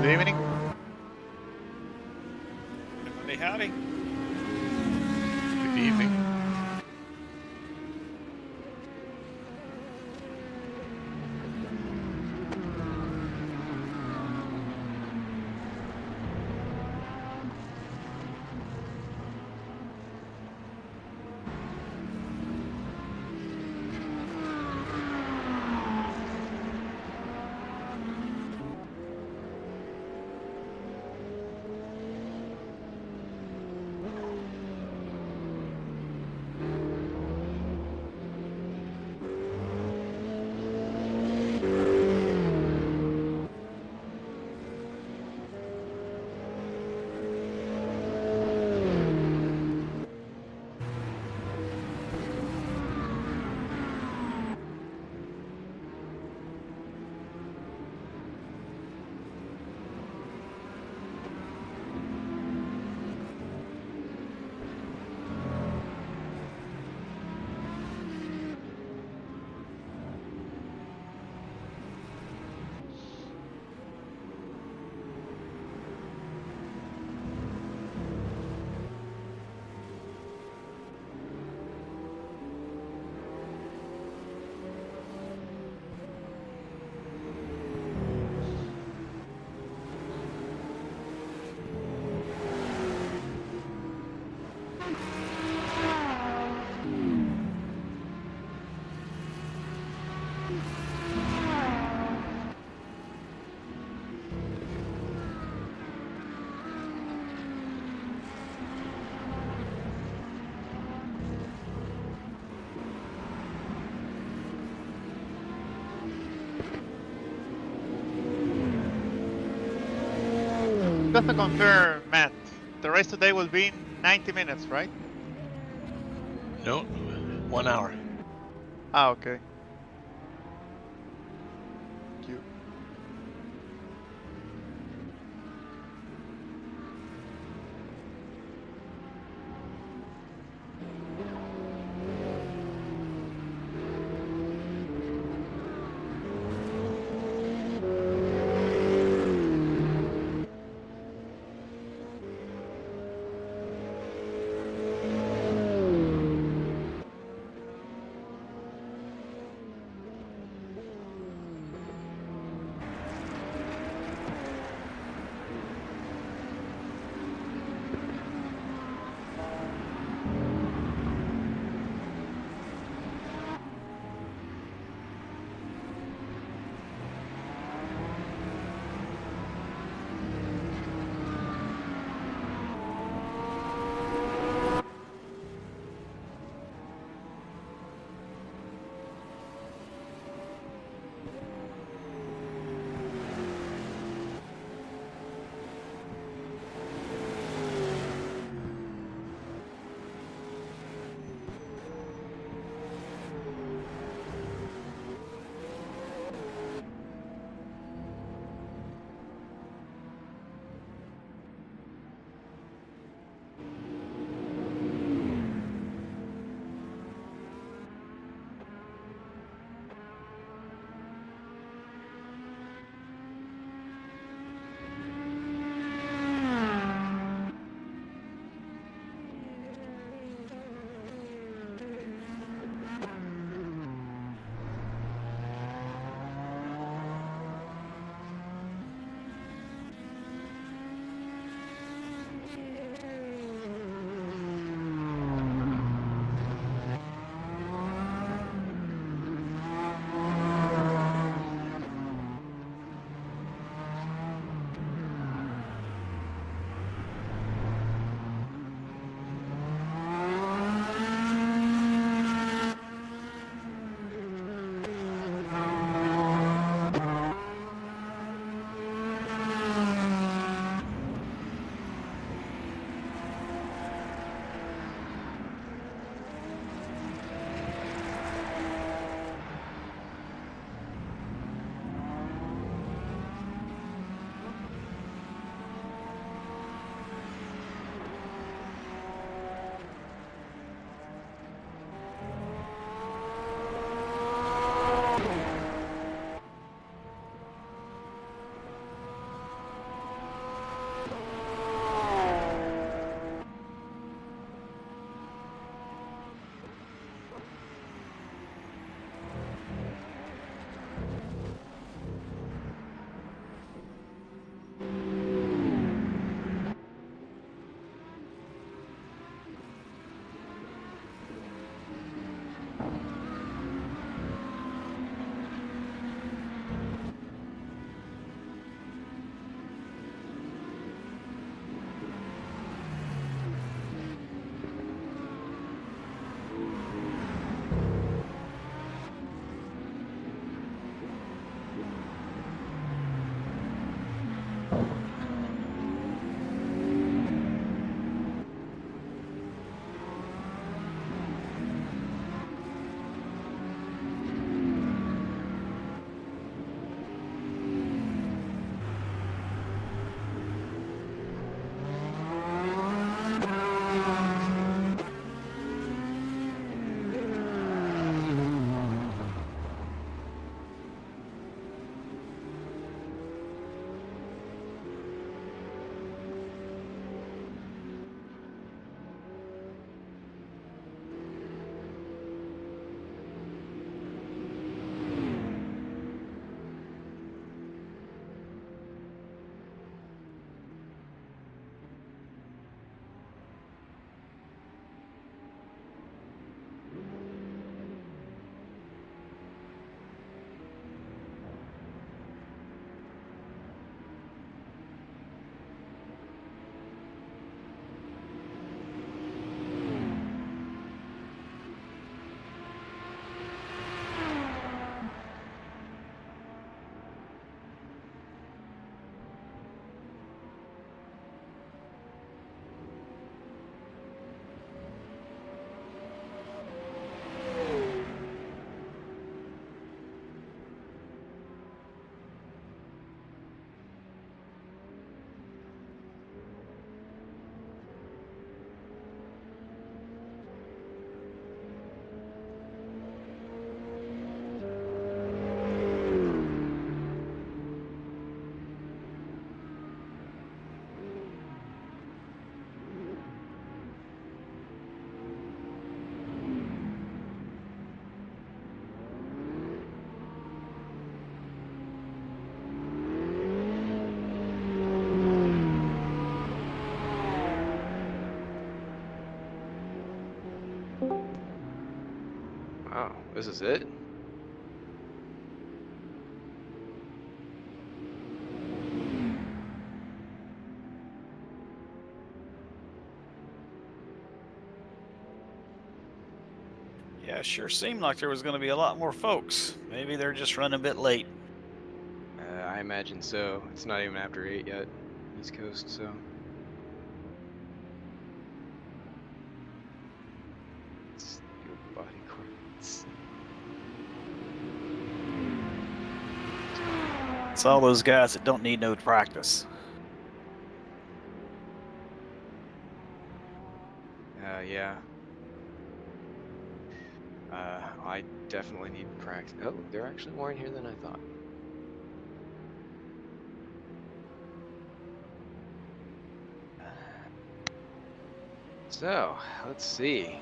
Good evening. Howdy, howdy. Good evening. Just to confirm, Matt, the race today will be in 90 minutes, right? No, 1 hour. Ah, okay. Thank you. This is it? Yeah, sure seemed like there was going to be a lot more folks. Maybe they're just running a bit late. I imagine so. It's not even after 8 yet, East Coast, so. It's your body coordinates. It's all those guys that don't need no practice. Yeah. I definitely need practice. Oh, there are actually more in here than I thought. So, let's see.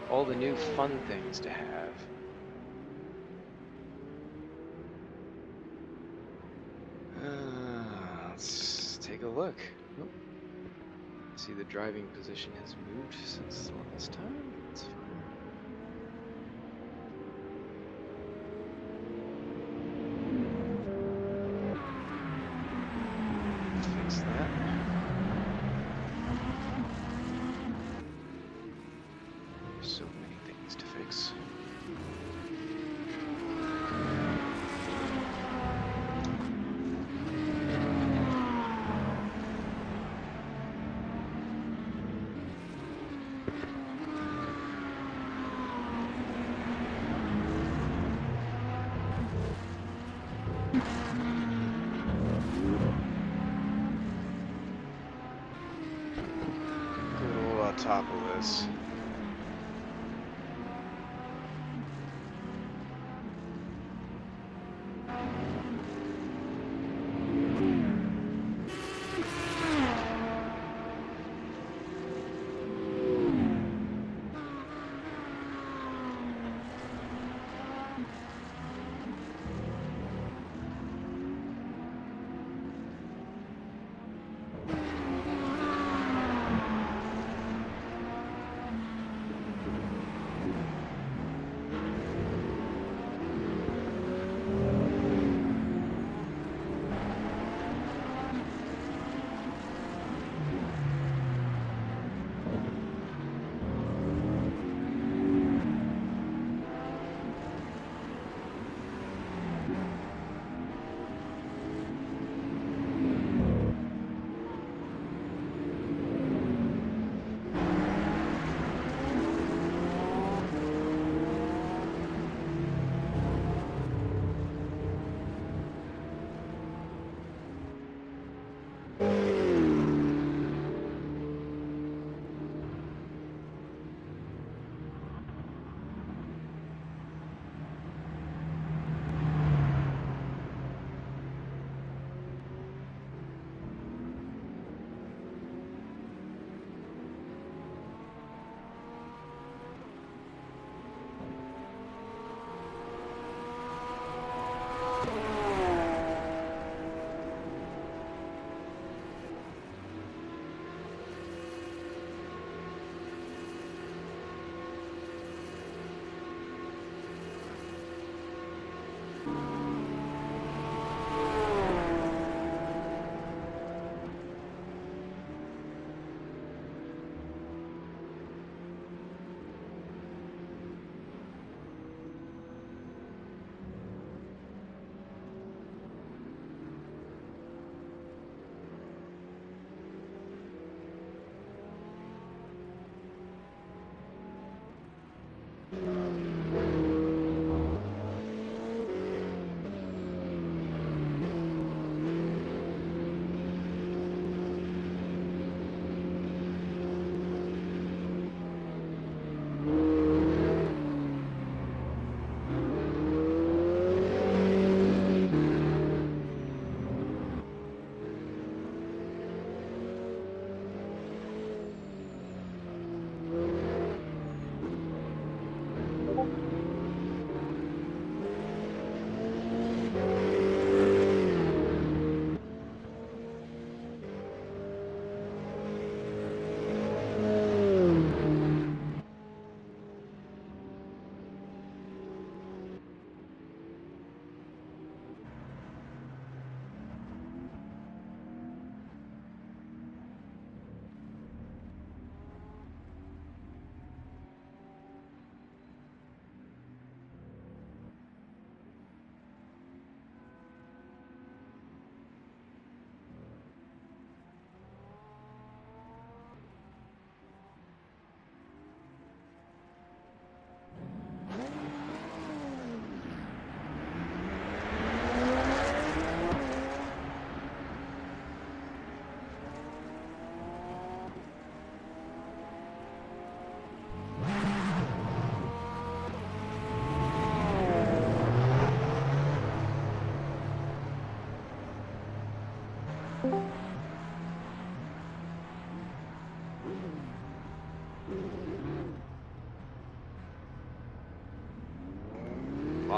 All the new fun things to have. Let's take a look. Oh. See, the driving position has moved since the last time. That's fine. Fix that. So many things to fix. Good old Autopolis.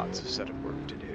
lots of setup work to do.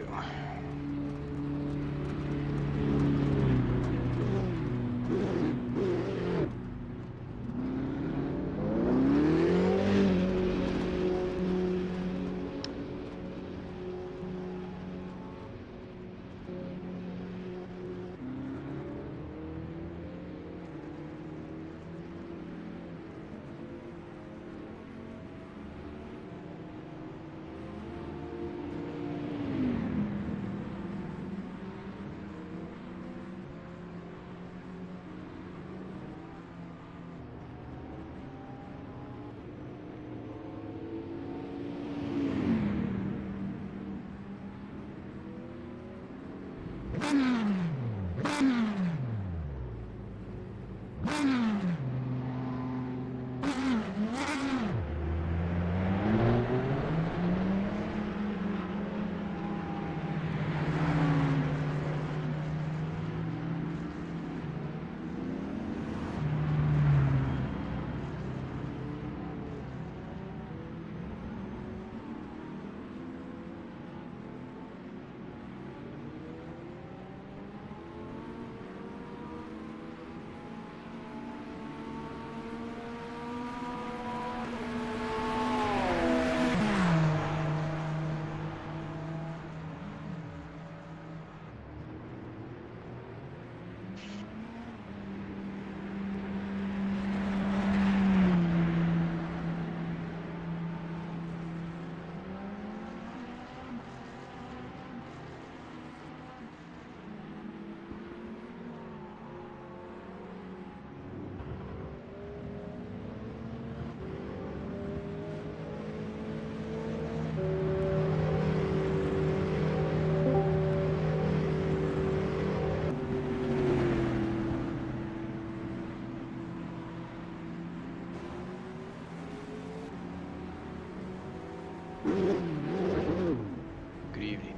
Good evening.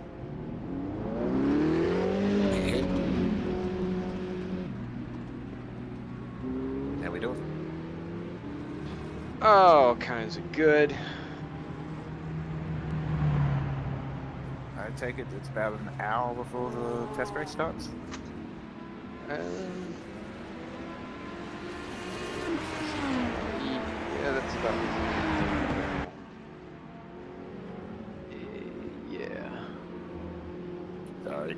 How we doing? All kinds of good. I take it it's about an hour before the test race starts? Yeah, that's about. Yeah. Sorry.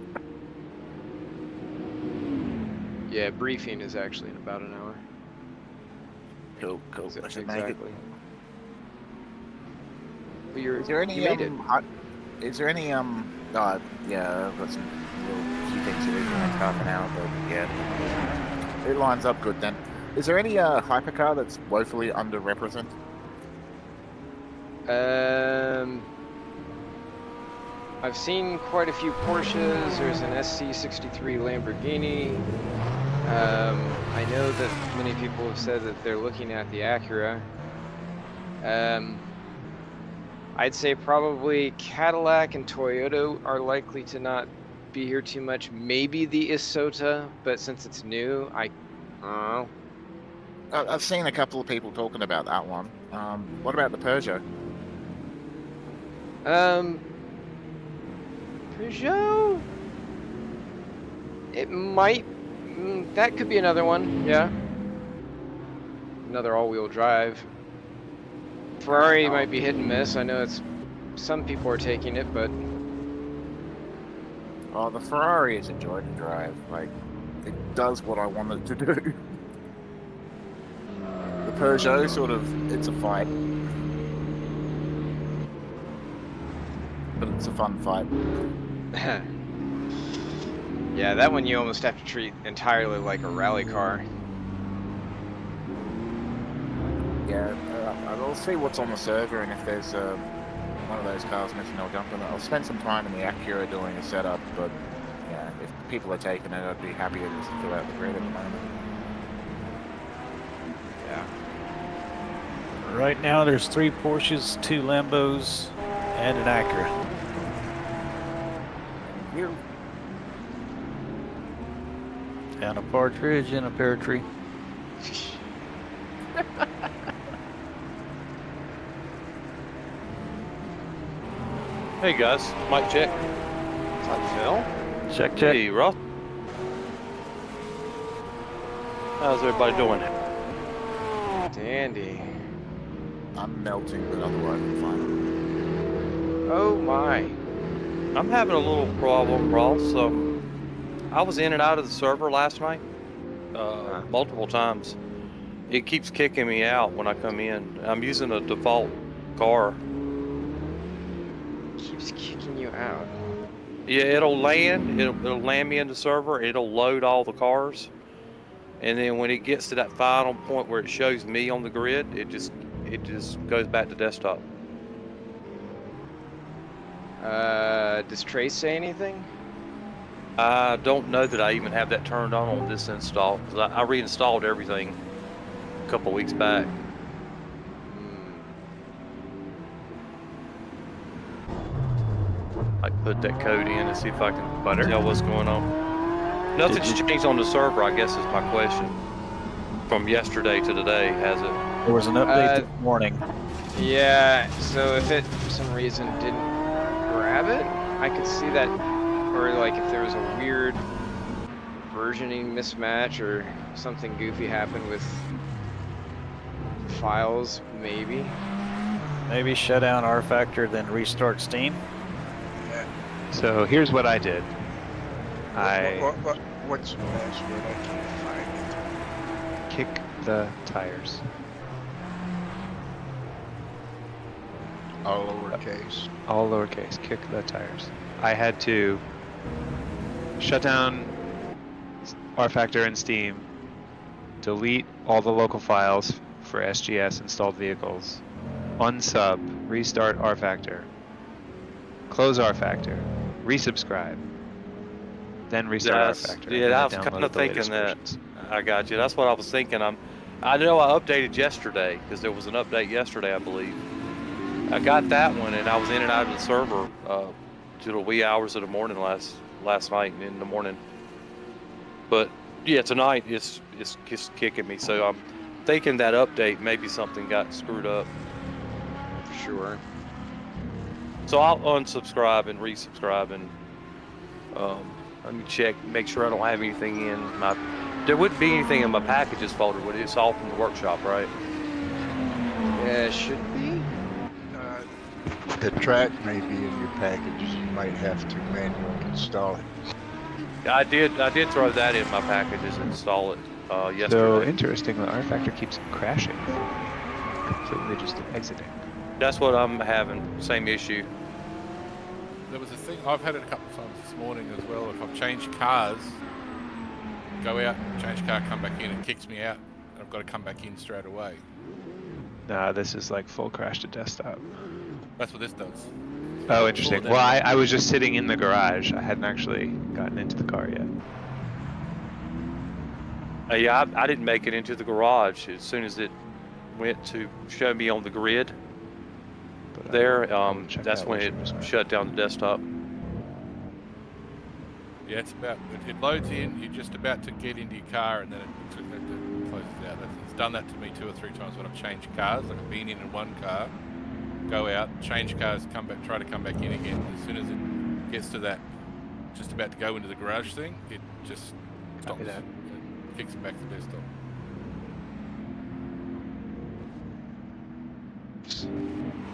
Yeah, briefing is actually in about an hour. Cool, cool. I should make it. Exactly. Well, Is there any you made it. Is there any yeah, I've got some little few things to do for the next half an hour, but yeah, it lines up good then. Is there any hypercar that's woefully underrepresented? I've seen quite a few Porsches. There's an SC63 Lamborghini. I know that many people have said that they're looking at the Acura. I'd say probably Cadillac and Toyota are likely to not be here too much. Maybe the Isotta, but since it's new, I don't know. I've seen a couple of people talking about that one. What about the Peugeot? Peugeot? It might. That could be another one, yeah. Another all-wheel drive. Ferrari might be hit and miss. I know it's some people are taking it, but Oh, the Ferrari is a joy to drive. Like, it does what I want it to do. The Peugeot, sort of, it's a fight. But it's a fun fight. yeah, that one you almost have to treat entirely like a rally car. Yeah, I'll see what's on the server, and if there's one of those cars missing, I'll jump in it. I'll spend some time in the Acura doing a setup, but yeah, if people are taking it, I'd be happy to just fill out the grid at the moment. Yeah. Right now, there's 3 Porsches, 2 Lambos, and an Acura. You. And a partridge and a pear tree. Hey guys, mic check. What's up, Phil? Check, check. Hey Ross. How's everybody doing? Dandy. I'm melting, but otherwise I'm fine. Oh my. I'm having a little problem, Ross. I was in and out of the server last night, multiple times. It keeps kicking me out when I come in. I'm using a default car. Keeps kicking you out. Yeah, it'll land. It'll land me in the server. It'll load all the cars, and then when it gets to that final point where it shows me on the grid, it just goes back to desktop. Does Trace say anything? I don't know that I even have that turned on this install, because I reinstalled everything a couple weeks back. I put that code in and see if I can tell what's going on. Nothing's changed on the server, I guess is my question. From yesterday to today, has it? There was an update this morning. Yeah, so if it for some reason didn't grab it, I could see that, or like if there was a weird versioning mismatch or something goofy happened with files, maybe. Maybe shut down rFactor, then restart Steam. So here's what I did. What's the password? I can't find it. Kick the tires. All lowercase. All lowercase. Kick the tires. I had to shut down rFactor and Steam, delete all the local files for SGS installed vehicles, unsub, restart rFactor, close rFactor, resubscribe, then restart rFactor. Yeah, I was kind of thinking that. I got you. That's what I was thinking. I know I updated yesterday because there was an update yesterday, I believe. I got that one, and I was in and out of the server to the wee hours of the morning last night and in the morning. But yeah, tonight it's just kicking me. So I'm thinking that update maybe something got screwed up. Sure. So I'll unsubscribe and resubscribe, and let me check, make sure I don't have anything in my. There wouldn't be anything in my packages folder, would it? It's all from the workshop, right? Yeah, it should be. The track may be in your packages. You might have to manually install it. I did throw that in my packages and install it yesterday. So interesting that rFactor keeps crashing, completely just exiting. That's what I'm having, same issue. There was a thing, I've had it a couple of times this morning as well. If I've changed cars, go out, change car, come back in, it kicks me out, and I've got to come back in straight away. Nah, this is like full crash to desktop. That's what this does. Oh, interesting. Well, I was just sitting in the garage. I hadn't actually gotten into the car yet. Yeah, I didn't make it into the garage. As soon as it went to show me on the grid But there, out that's when what it you described. shut down the desktop. Yeah, it's about, it loads in, you're just about to get into your car and then it closes out. It's done that to me 2 or 3 times when I've changed cars. Like I've been in one car, go out, change cars, come back, try to come back in again. As soon as it gets to that, just about to go into the garage thing, it just stops. that. It kicks it back to desktop.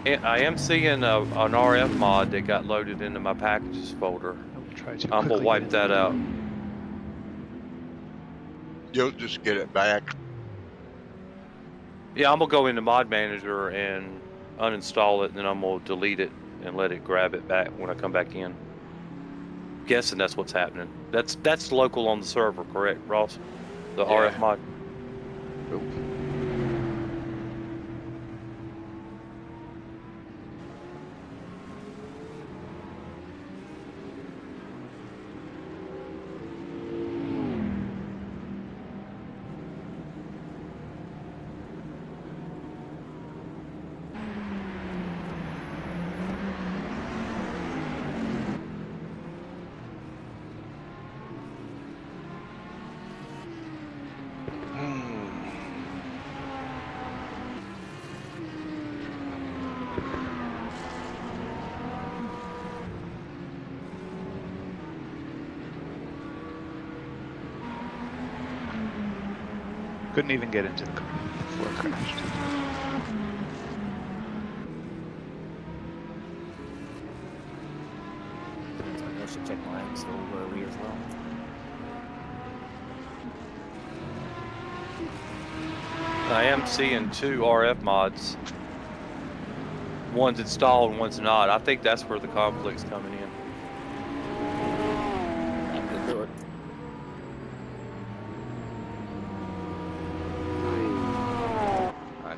I am seeing an RF mod that got loaded into my packages folder. I'm gonna wipe that out. You'll just get it back. Yeah, I'm gonna go into Mod Manager and uninstall it, and then I'm gonna delete it and let it grab it back when I come back in. Guessing that's what's happening. That's local on the server, correct, Ross? The RF mod. Cool. Couldn't even get into the car before it crashed. I should check my install early as well. I am seeing 2 RF mods. One's installed and one's not. I think that's where the conflict's coming in. I could do it.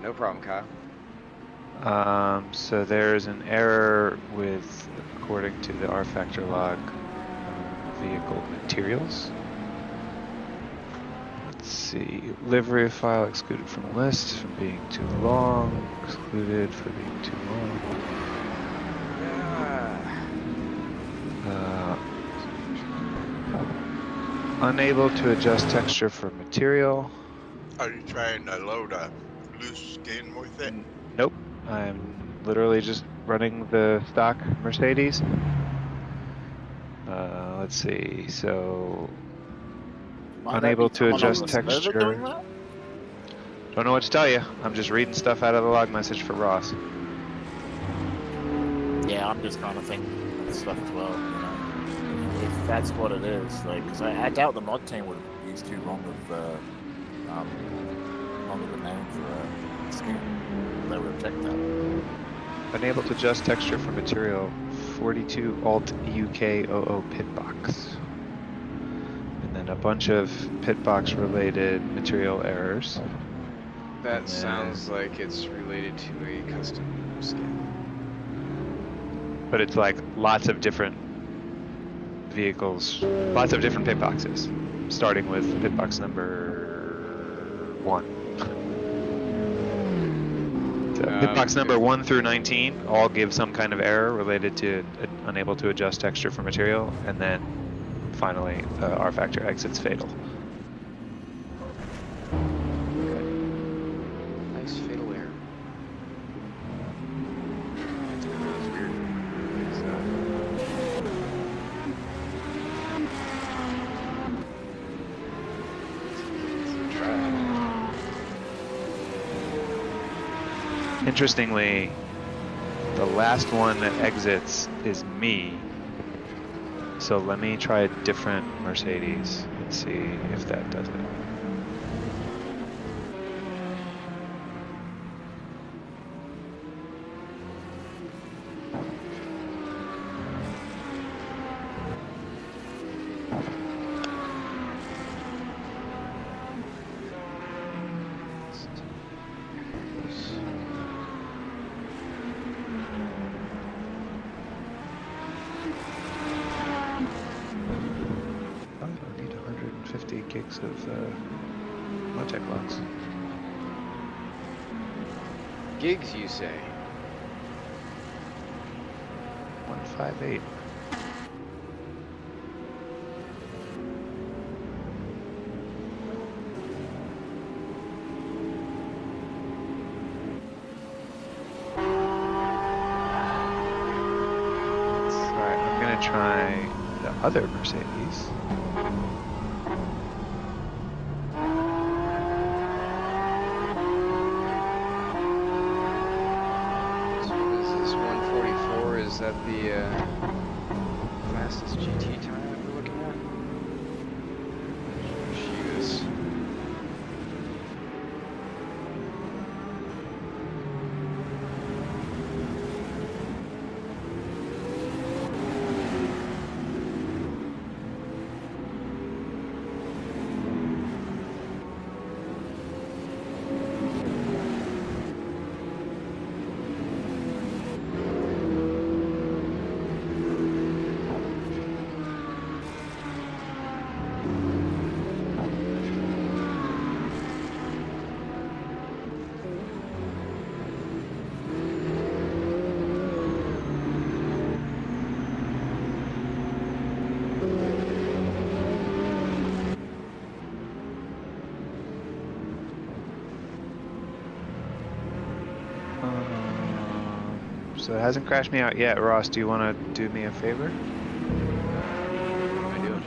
No problem, Kyle. So there's an error with, according to the rFactor log, vehicle materials. Let's see, livery file excluded from list for being too long, excluded for being too long. Unable to adjust texture for material. Are you trying to load a loose skin with it? Nope, I'm literally just running the stock Mercedes. Let's see, so Might unable that be to someone on adjust the server texture. doing that? Don't know what to tell you. I'm just reading stuff out of the log message for Ross. Yeah, I'm just kind of thinking of stuff as well. You know, if that's what it is, like, because I doubt the mod team would use too long of a name for a skin. They would reject that. Unable to adjust texture for material. 42 Alt UK 00 pitbox. And then a bunch of pitbox related material errors. That sounds like it's related to a custom skin. But it's like lots of different vehicles, lots of different pitboxes, starting with pitbox number 1. So pitbox number 1 through 19 all give some kind of error related to unable to adjust texture for material, and then finally rFactor exits fatal. Nice fatal error. That's weird. Interestingly, the last one that exits is me. So let me try a different Mercedes and see if that does it. Gigs of Motec logs. Gigs, you say? 158. Alright, I'm gonna try the other Mercedes. Is that the fastest GT time that we're looking at? She is. So it hasn't crashed me out yet. Ross, do you want to do me a favor? I do.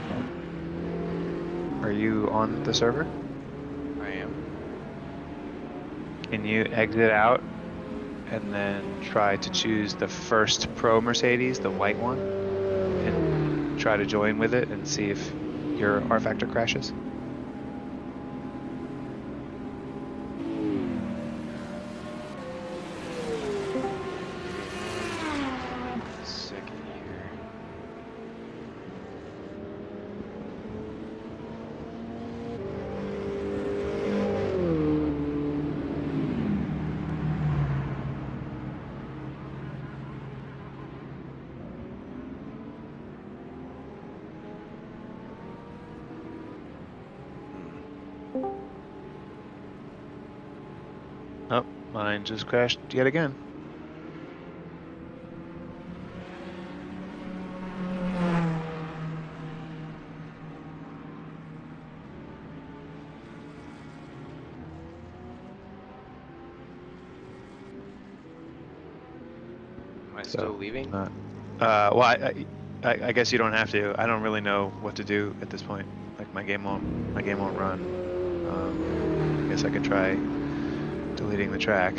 Are you on the server? I am. Can you exit out and then try to choose the first Pro Mercedes, the white one, and try to join with it and see if your rFactor crashes? Second here. Oh, mine just crashed yet again. Am I still leaving? Well, I guess you don't have to. I don't really know what to do at this point. Like my game won't run. I guess I could try deleting the track.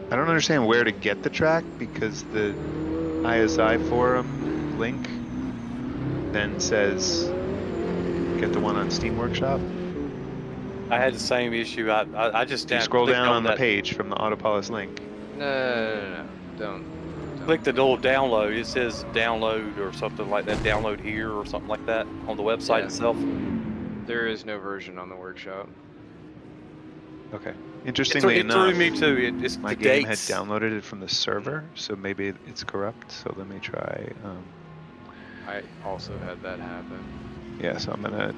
I don't understand where to get the track because the ISI forum link then says get the one on Steam Workshop. I had the same issue. I just You scroll down on the that, page from the Autopolis link. No. Don't. click the little download. It says download or something like that. Download here or something like that on the website itself. There is no version on the workshop. Okay. Interestingly It threw enough, me too. It's my the game had dates. downloaded it from the server, so maybe it's corrupt. So let me try. I also had that happen. Yeah, so I'm gonna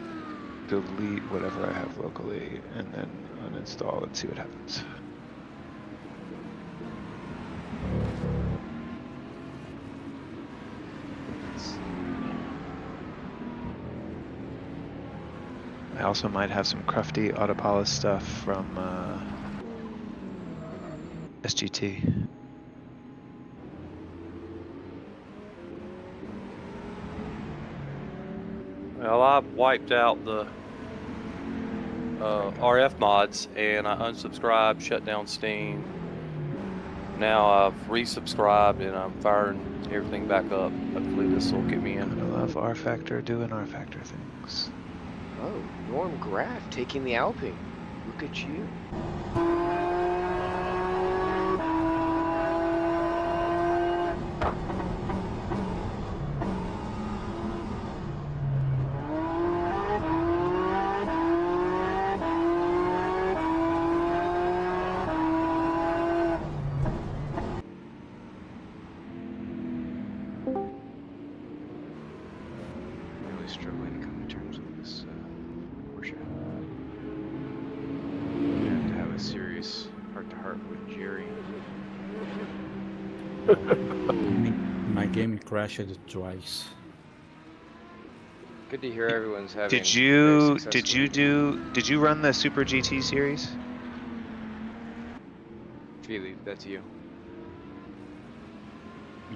delete whatever I have locally and then uninstall and see what happens. I also might have some crufty Autopolis stuff from SGT. Well, I wiped out the RF mods and I unsubscribed, shut down Steam. Now I've resubscribed and I'm firing everything back up. Hopefully this will get me in. I love rFactor doing rFactor things. Oh, Norm Graff taking the Alpine. Look at you. Really struggling to come to terms with this Porsche. I have to have a serious heart-to-heart with Jerry. My game crashed twice. Good to hear everyone's having. Did you run the Super GT series? Feely, that's you.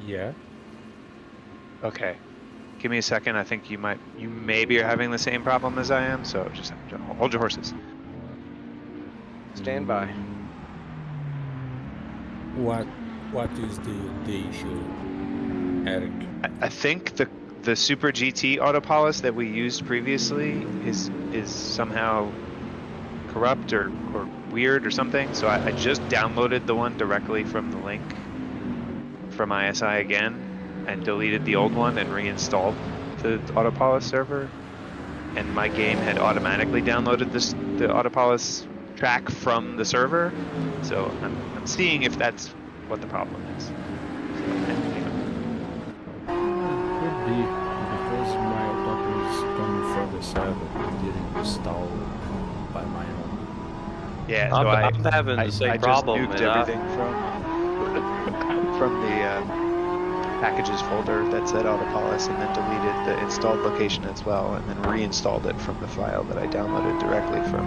Yeah. Okay. Give me a second. I think you maybe are having the same problem as I am, so just hold your horses. Stand by. What is the issue, Eric? I think the Super GT Autopolis that we used previously is somehow corrupt or weird or something. So I just downloaded the one directly from the link from ISI again and deleted the old one and reinstalled the Autopolis server. And my game had automatically downloaded the Autopolis track from the server. So I'm seeing if that's what the problem is. Could be because my Autopolis coming from the server and didn't install by my own. Yeah, so I'm having the same problem. I just nuked everything from the packages folder that said Autopolis and then deleted the installed location as well and then reinstalled it from the file that I downloaded directly from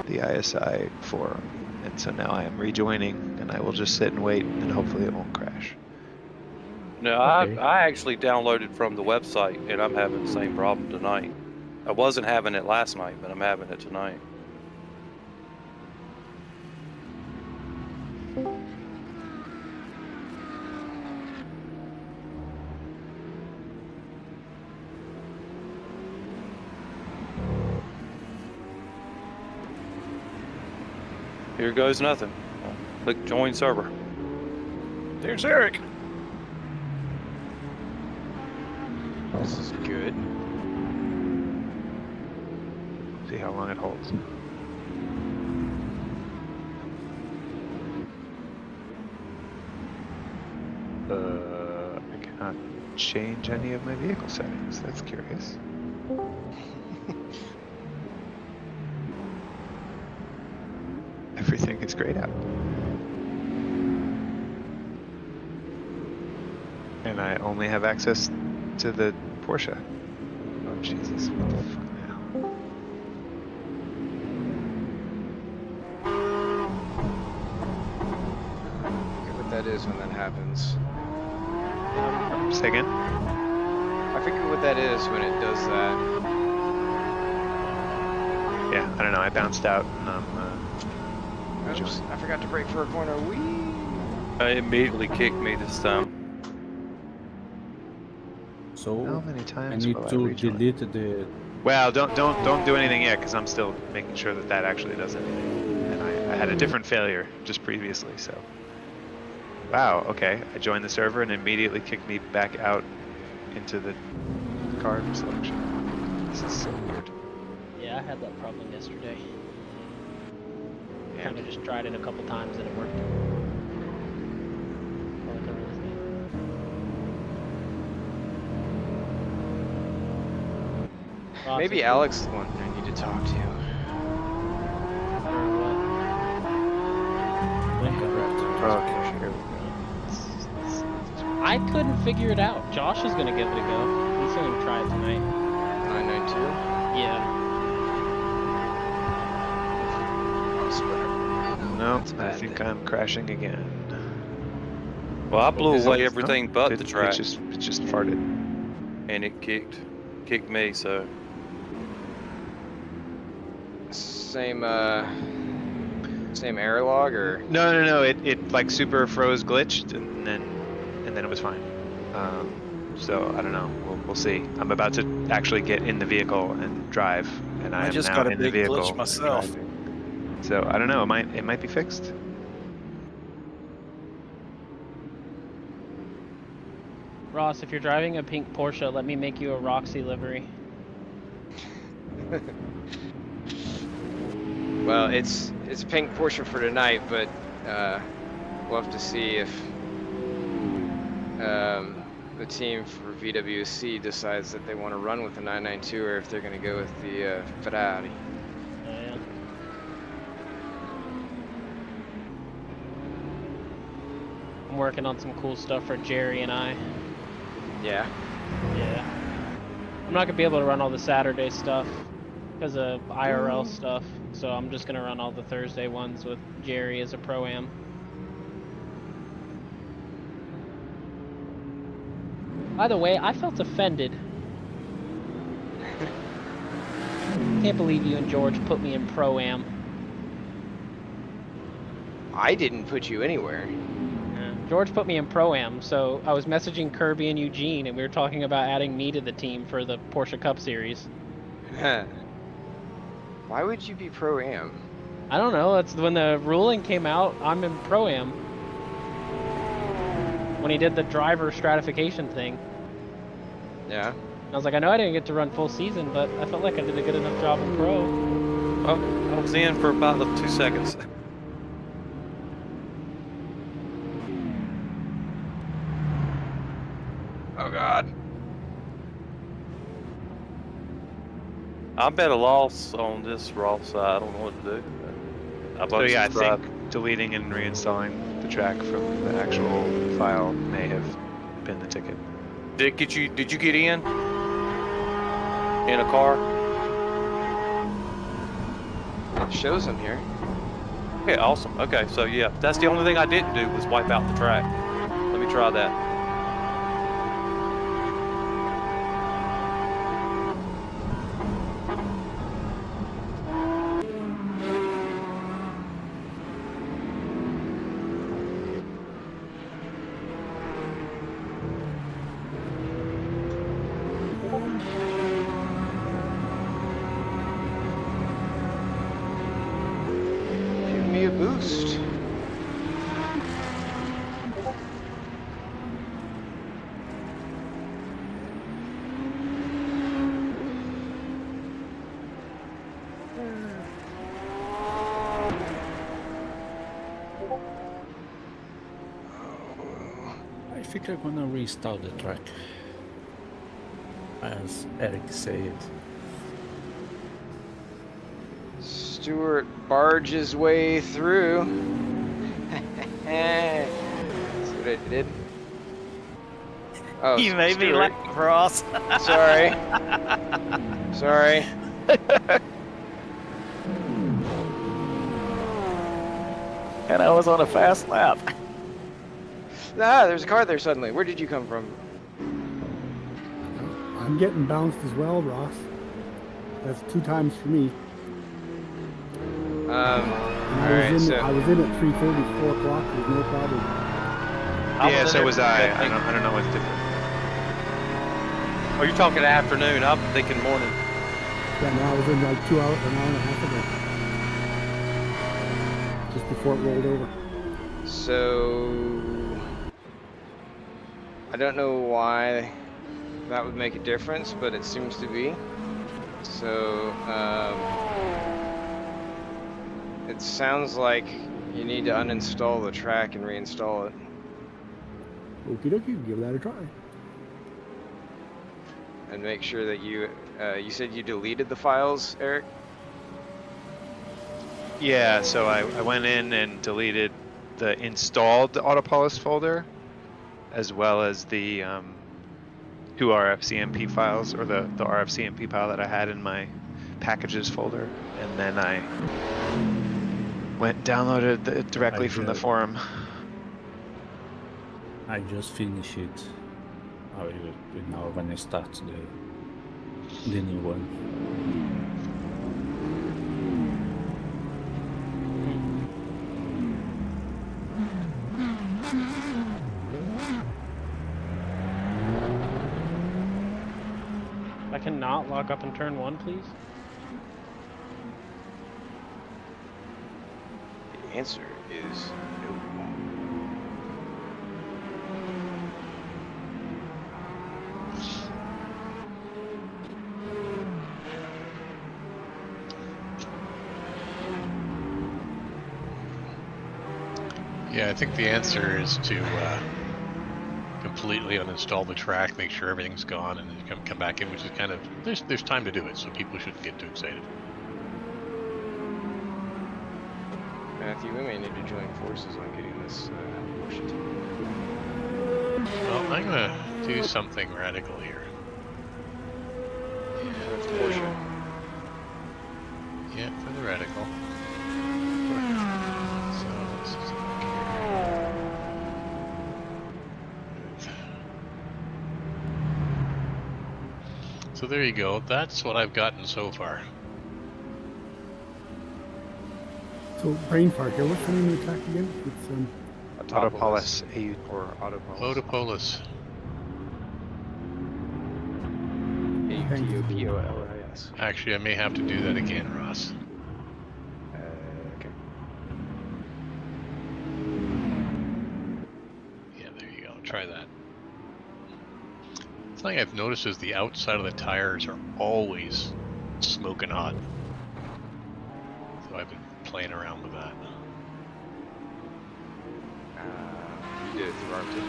the ISI forum. And so now I am rejoining and I will just sit and wait and hopefully it won't crash. No, Okay. I actually downloaded from the website and I'm having the same problem tonight. I wasn't having it last night, but I'm having it tonight. Here goes nothing. Click join server. There's Eric. This is good. See how long it holds. I cannot change any of my vehicle settings. That's curious. Everything is grayed out. And I only have access to the Porsche. Oh Jesus, what the fuck now? I forget what that is when that happens. Say again? I forget what that is when it does that. Yeah, I don't know. I bounced out and Oops, I forgot to brake for a corner. Whee! It immediately kicked me this time. So how many I times need will I to rejoin? delete the. Well, don't do anything yet, because I'm still making sure that that actually does anything. And I had a different failure just previously, so. Wow, okay. I joined the server and immediately kicked me back out into the car selection. This is so weird. Yeah, I had that problem yesterday. Kind of just tried it a couple times and it worked. All I could really think. Maybe Alex is the one I need to talk to. I couldn't figure it out. Josh is gonna give it a go. He's gonna try it tonight. 992? Yeah. No, I think I'm crashing again. Well, I blew Is away it- everything no, but it- the track. It just farted. And it kicked me, so. Same error log, or? No. It like super froze, glitched, and then it was fine. So I don't know. We'll see. I'm about to actually get in the vehicle and drive, and I am just now got a in the big vehicle glitch and myself. driving. So I don't know. It might be fixed. Ross, if you're driving a pink Porsche, let me make you a Roxy livery. Well, it's a pink Porsche for tonight, but we'll have to see if the team for VWC decides that they want to run with the 992 or if they're going to go with the Ferrari. Oh, yeah. I'm working on some cool stuff for Jerry and I. Yeah. Yeah. I'm not gonna be able to run all the Saturday stuff because of IRL stuff, so I'm just gonna run all the Thursday ones with Jerry as a pro-am. By the way, I felt offended. Can't believe you and George put me in pro-am. I didn't put you anywhere. George put me in Pro-Am, so I was messaging Kirby and Eugene, and we were talking about adding me to the team for the Porsche Cup Series. Why would you be Pro-Am? I don't know, that's when the ruling came out, I'm in Pro-Am. When he did the driver stratification thing. Yeah. I was like, I know I didn't get to run full season, but I felt like I did a good enough job in Pro. Oh, I was in for about 2 seconds. Oh God. I'm at a loss on this Ross. I don't know what to do. So yeah, I think deleting and reinstalling the track from the actual file may have been the ticket. Did you get in a car? It shows them here. Okay, awesome. Okay, so yeah, that's the only thing I didn't do was wipe out the track. Let me try that. Give me a boost. almost. I think I'm gonna restart the track, as Eric said. Stewart barged his way through. See what I did? Oh, You made me Stewart. laugh, Ross. Sorry. Sorry. And I was on a fast lap. Ah, there's a car there suddenly. Where did you come from? I'm getting bounced as well, Ross. That's 2 times for me. Alright, so... I was in at 3:30, 4 o'clock with no problem. Yeah, so was I. I don't know what's different. Oh, you're talking afternoon. I'm thinking morning. Yeah, no, I was in like 2 hours, an hour and a half ago. Just before it rolled over. So... I don't know why that would make a difference, but it seems to be. So, it sounds like you need to uninstall the track and reinstall it. Okie dokie, give that a try. And make sure that you said you deleted the files, Eric? Yeah, so I went in and deleted the installed Autopolis folder, as well as the 2 RFCMP files, or the RFCMP file that I had in my packages folder, and then I went downloaded it directly from the forum. I just finished it. Now when I start the new one. I cannot lock up in turn 1, please. The answer is no. Yeah, I think the answer is to completely uninstall the track, make sure everything's gone, and then come back in, which is kind of, there's time to do it, so people shouldn't get too excited. Matthew, we may need to join forces on getting this Porsche team. Well, I'm gonna do something radical here. That's Porsche. Yeah, for the radical. So this is So there you go. That's what I've gotten so far. So, brain fart here. What's the name of the track again? It's Autopolis. Or Autopolis. Autopolis. Autopolis. Actually, I may have to do that again, Ross. Okay. Yeah, there you go. Try that. The thing I've noticed is the outside of the tires are always smoking hot. So I've been playing around with that. You did it through Arctic.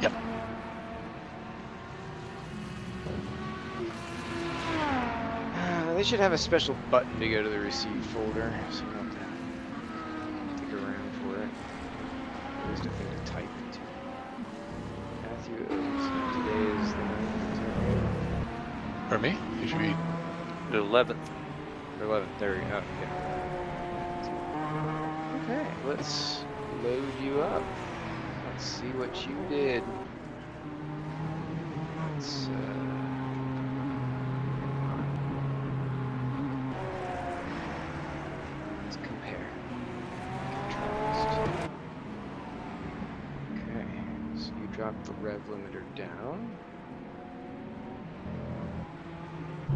Yep. They should have a special button to go to the received folder, so you don't have to dig around for it. At least a thing to type into. Matthew, today is the 9th. For me? You should be The 11th. The 11th, there we go. Yeah. Okay, let's load you up. Let's see what you did. Let's compare. Contrast. Okay, so you dropped the rev limiter down.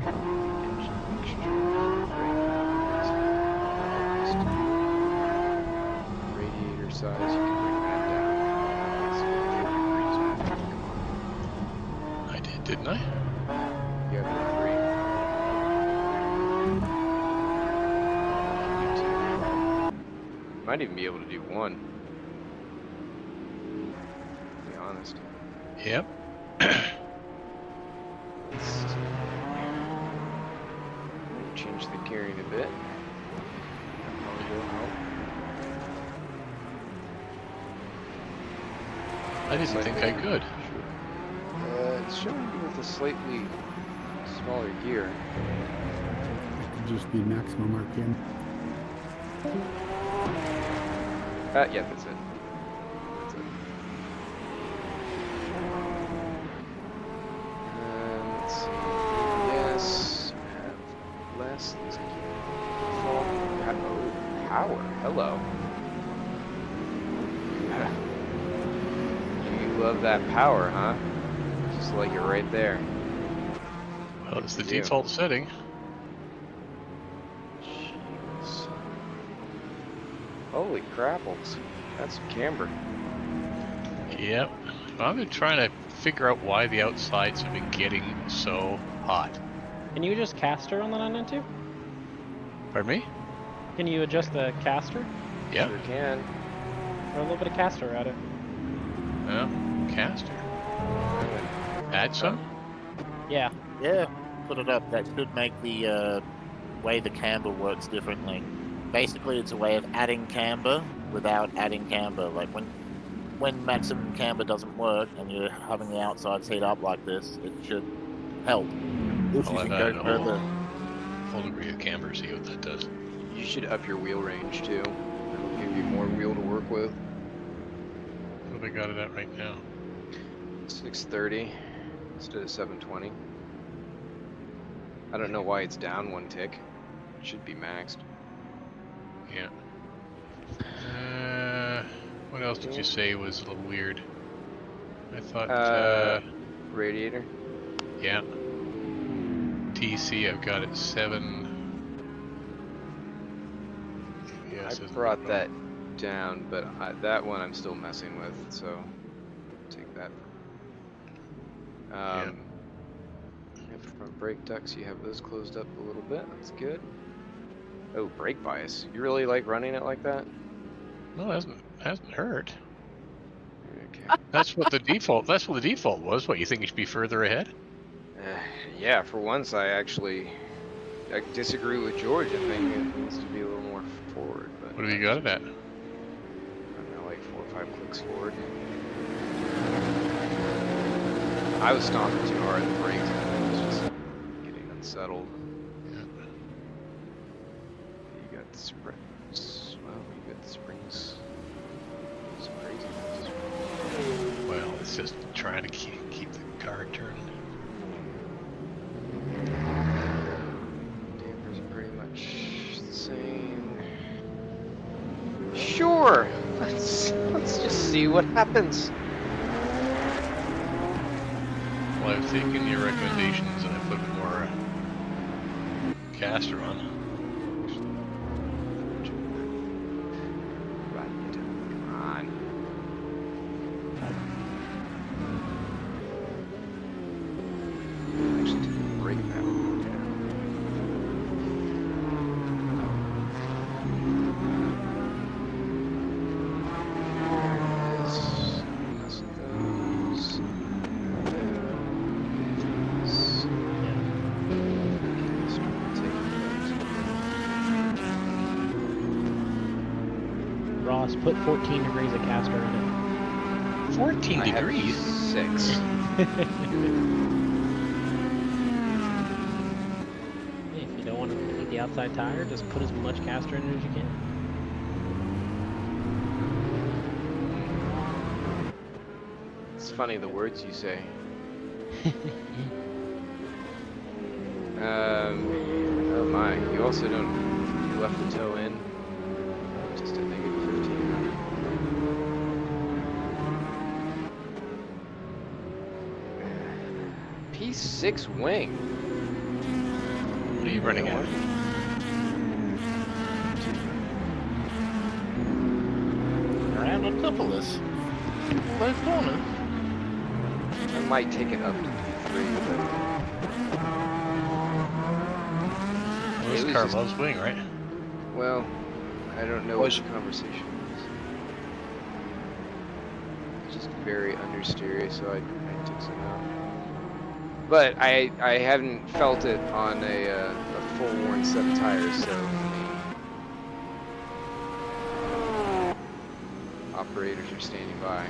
Engine mixture, brake pads, Didn't I? You have the 3. Might even be able to do 1. To be honest. Yep. Change the gearing a bit. That probably will help. I didn't think I could. It's showing you with a slightly smaller gear. It could just be maximum RPM. Yeah, that's it. That's it. Let's see. Yes. Have less. Default. Power. Hello. You love that power, huh? Just like it right there. Well, it's the default setting. Jeez. Holy crapples. That's some camber. Yep. I've been trying to figure out why the outsides have been getting so hot. Can you adjust caster on the 992? Pardon me? Can you adjust the caster? Yeah. Sure can. Or a little bit of caster at it. Yeah. Caster. Add some? Yeah. Yeah, put it up. That should make the way the camber works differently. Basically, it's a way of adding camber without adding camber. Like when maximum camber doesn't work and you're having the outsides heat up like this, it should help. If you can go further. Full degree of camber, see what that does. You should up your wheel range too. That'll give you more wheel to work with. What have I got it at right now? 630 instead of 720. I don't know why it's down 1 tick. It should be maxed. Yeah. What else did you say was a little weird? I thought. Radiator. Yeah. TC, I've got it 7. Yes, I brought that down, but that one I'm still messing with, so take that. Front brake ducts, you have those closed up a little bit. That's good. Oh, brake bias. You really like running it like that? No, it hasn't hurt. Okay. That's what the default. That's what the default was. What, you think it should be further ahead? Yeah, for once I disagree with George. I think it needs to be a little more forward. But What have you got it at? I don't know, like 4 or 5 clicks forward. I was stomping too hard at the brakes and it was just getting unsettled. Yeah. You got the springs. Well, you got the springs. It's crazy. Well, it's just trying to keep the car turning. Dampers are pretty much the same. Sure. Let's just see what happens. Well, I've taken your recommendations and I put more caster on. Come on. Actually, take the brake pad down. Ross, put 14 degrees of caster in it. 14 degrees? 6. If you don't want to heat the outside tire, just put as much caster in it as you can. It's funny the words you say. Oh my, you also don't, you left the toe in, just at negative 15. P6 wing. What are you running at? Around Autopolis. Low corners. I might take it up to P5. great, but This was car just- loves wing, right? well, I don't know what the conversation was. It's just very understeery, so I took some out. But I haven't felt it on a full worn set of tires, so operators are standing by.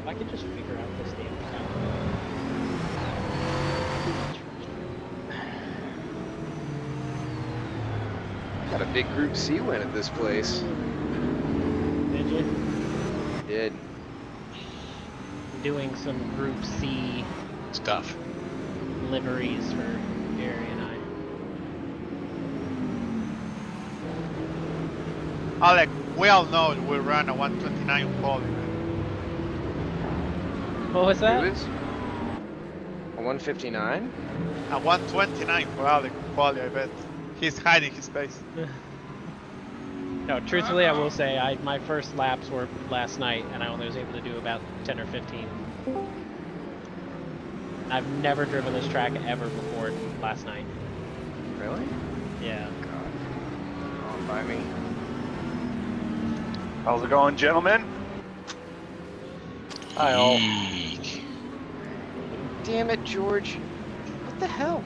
I could just figure out this damn count. Got a big Group C win at this place. Did you? Did. Doing some Group C Stuff. liveries for Gary and I. Alec, we all know we run a 129 quali. What was that? Who is? A 159? A 129 for Alec quali, I bet. He's hiding his face. No, truthfully, I will say my first laps were last night, and I only was able to do about 10 or 15. I've never driven this track ever before last night. Really? Yeah. God. On by me. How's it going, gentlemen? Hi, all. Damn it, George. What the hell?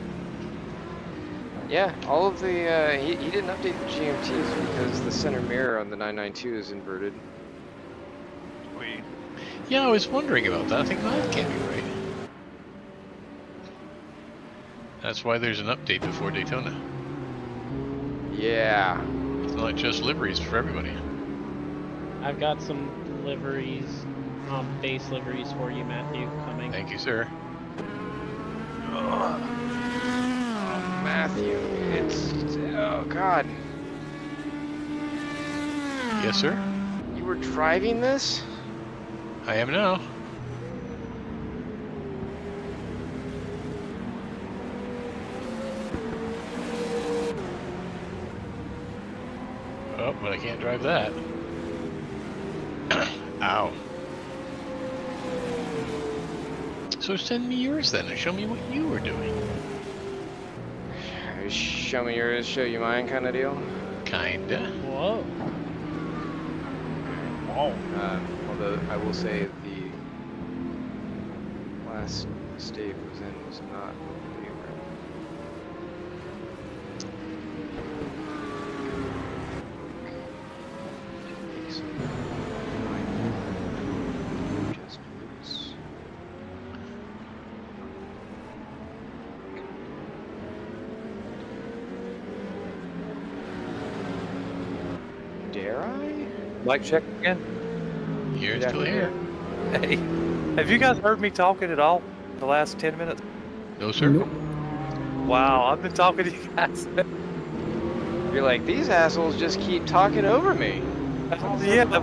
Yeah, all of the, he didn't update the GMTs because the center mirror on the 992 is inverted. Wait. Yeah, I was wondering about that. I think that can't be right. That's why there's an update before Daytona. Yeah. It's not just liveries for everybody. I've got some liveries, base liveries for you, Matthew, coming. Thank you, sir. Matthew, it's, oh God. Yes, sir? You were driving this? I am now. Oh, but I can't drive that. Ow. So send me yours then and show me what you were doing. Show me yours, show you mine kind of deal? Kinda. Whoa. Whoa. Although I will say the last state was in was not my favorite. Just loose. Dare I? Mic check again. You're Yeah, still here. Hey, have you guys heard me talking at all the last 10 minutes? No, sir. Nope. Wow, I've been talking to you guys. You're like, these assholes just keep talking over me. Yeah, I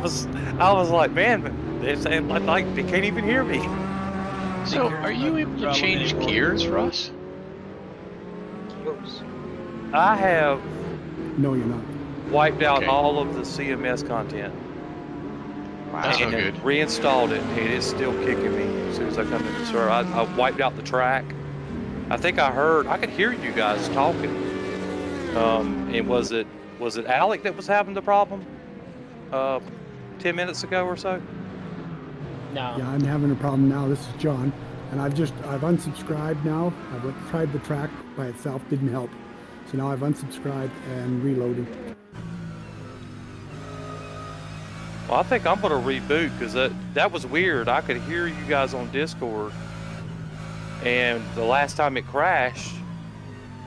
was like, man, they're saying like they can't even hear me. So, are you able to change gears, Ross? Oops. I have No, you're not. wiped out Okay. all of the CMS content That's not and good. reinstalled it, and it's still kicking me as soon as I come into the server. I wiped out the track. I think I could hear you guys talking. And was it Alec that was having the problem 10 minutes ago or so? No. Yeah, I'm having a problem now. This is John, and I've unsubscribed now. I've tried the track by itself, didn't help. So now I've unsubscribed and reloaded. Well, I think I'm going to reboot because that was weird. I could hear you guys on Discord, and the last time it crashed,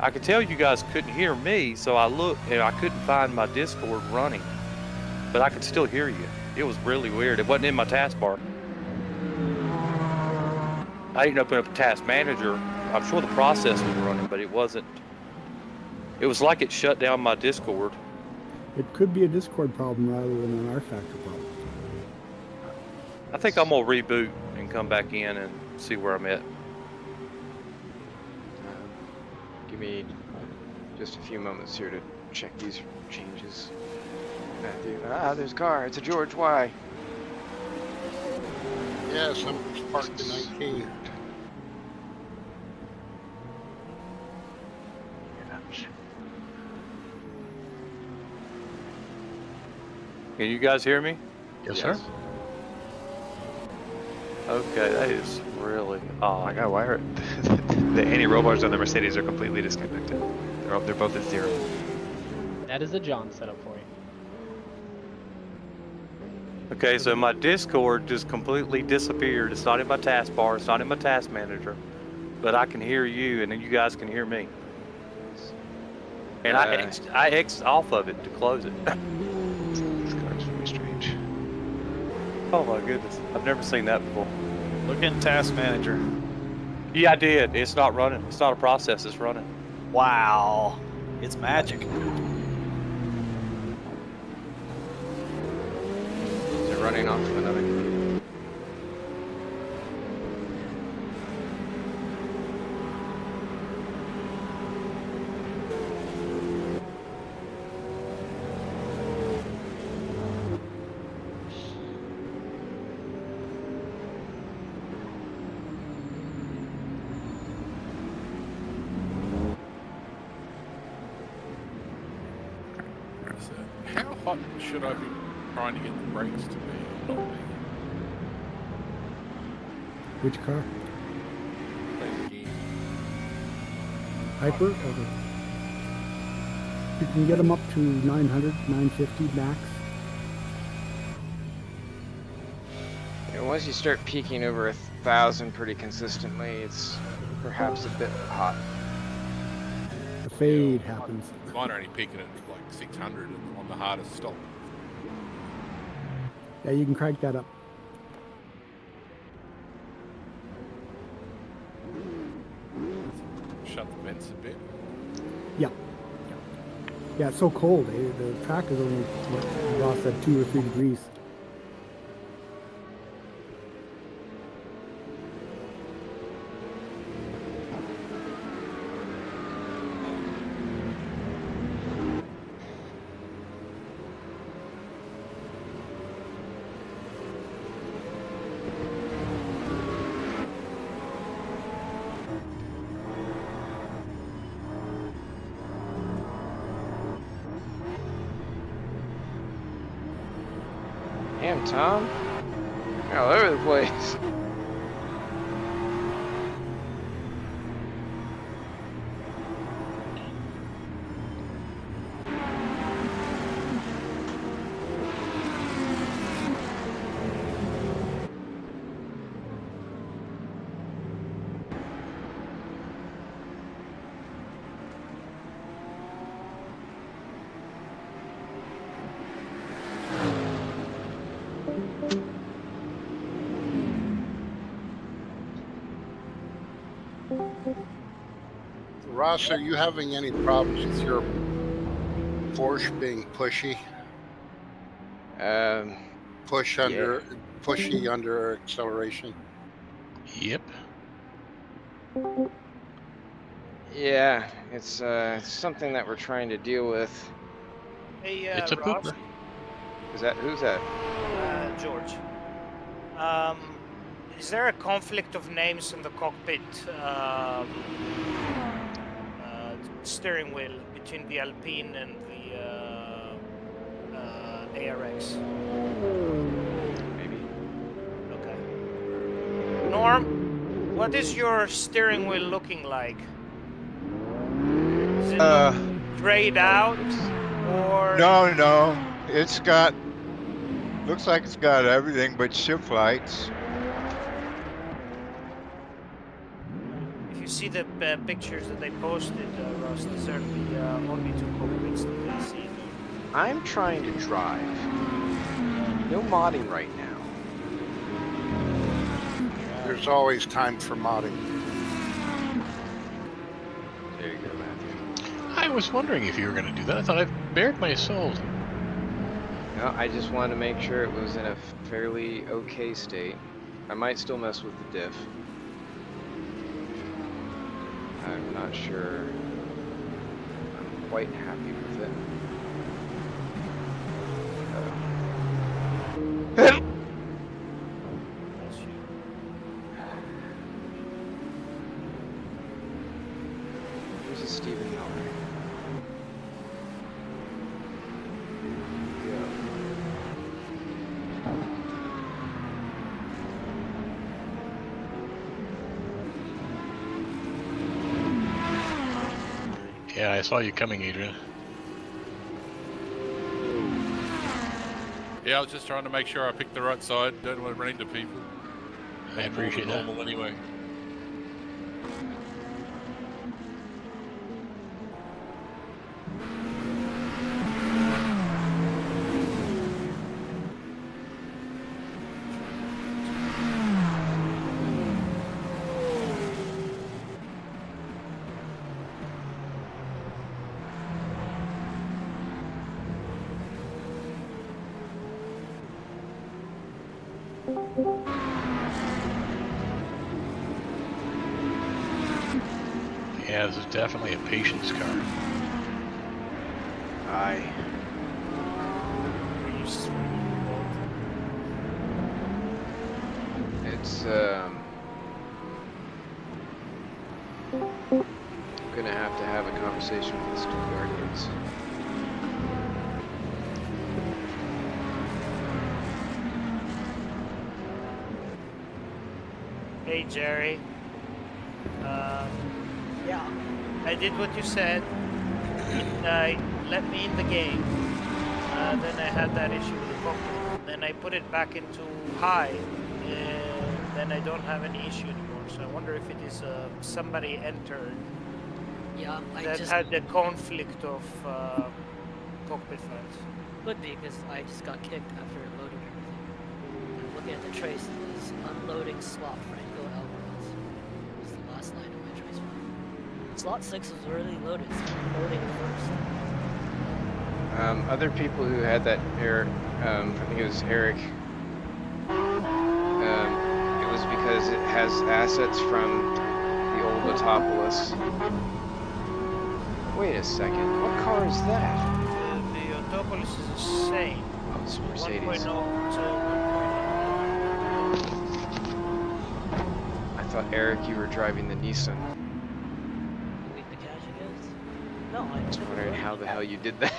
I could tell you guys couldn't hear me, so I looked and I couldn't find my Discord running, but I could still hear you. It was really weird. It wasn't in my taskbar. I didn't open up a task manager. I'm sure the process was running, but it wasn't. It was like it shut down my Discord. It could be a Discord problem rather than an rFactor problem. I think I'm gonna reboot and come back in and see where I'm at. Give me just a few moments here to check these changes. Matthew. Ah, there's a car. It's a George. Why? Yeah, somebody's parked in 19. Can you guys hear me? Yes, sir. Okay, that is really odd. Oh my god, why are the anti-roll bars on the Mercedes are completely disconnected? They're both at 0. That is a John setup for you. Okay, so my Discord just completely disappeared. It's not in my taskbar. It's not in my task manager. But I can hear you, and then you guys can hear me. And I X'd off of it to close it. This car's very strange. Oh my goodness, I've never seen that before. Look in Task Manager. Yeah, I did. It's not running. It's not a process. It's running. Wow, it's magic. Is it running off of another computer? So, how hot should I be trying to get the brakes to be or not be? Which car? Lamborghini. Hyper? Okay. You can get them up to 900, 950 max. And once you start peaking over 1,000 pretty consistently, it's perhaps a bit hot. The fade happens. Mine are only peaking at like 600 on the hardest stop. Yeah, you can crank that up. Shut the vents a bit. Yeah. Yeah, it's so cold. The track is only lost at 2 or 3 degrees. Damn, Tom. You're all over the place. Ross, are you having any problems with your Porsche being pushy? Pushy under acceleration? Yep. Yeah, it's something that we're trying to deal with. Hey, It's a Ross, pooper. Who's that? George. Is there a conflict of names in the cockpit steering wheel between the Alpine and the ARX? Maybe. Okay. Norm, what is your steering wheel looking like? Is it look grayed out, or No. It's got, looks like it's got everything but shift lights. if you see the pictures that they posted, Ross, these are the only two cockpits that they see. I'm trying to drive. No modding right now. There's always time for modding. There you go, Matthew. I was wondering if you were going to do that. I thought I bared my soul. No, I just wanted to make sure it was in a fairly okay state. I might still mess with the diff. I'm not sure I'm quite happy with it. Yeah, I saw you coming, Adrian. Yeah, I was just trying to make sure I picked the right side. Don't want to run into people. I appreciate that. Normal anyway. Yeah, this is definitely a patience car. Aye. It's gonna have a conversation with the Stuttgartians. Hey Jerry. Yeah, I did what you said. Let me in the game. Then I had that issue with the cockpit. Then I put it back into high, and then I don't have any issue anymore. So I wonder if it is somebody entered. Yeah, that had the conflict of cockpit files. Could be because I just got kicked after loading everything. And looking at the trace, it was unloading slot Franco Alvarez. It was the last line of my trace file. Slot 6 was already loaded, so I'm loading it first. Other people who had that error, I think it was Eric. It was because it has assets from the old Autopolis. Wait a second, what car is that? The Autopolis is the same. Oh, it's a Mercedes. 1.0 to 1.0. I thought, Eric, you were driving the Nissan. Wait, the cash against? No, I was wondering how the hell you did that.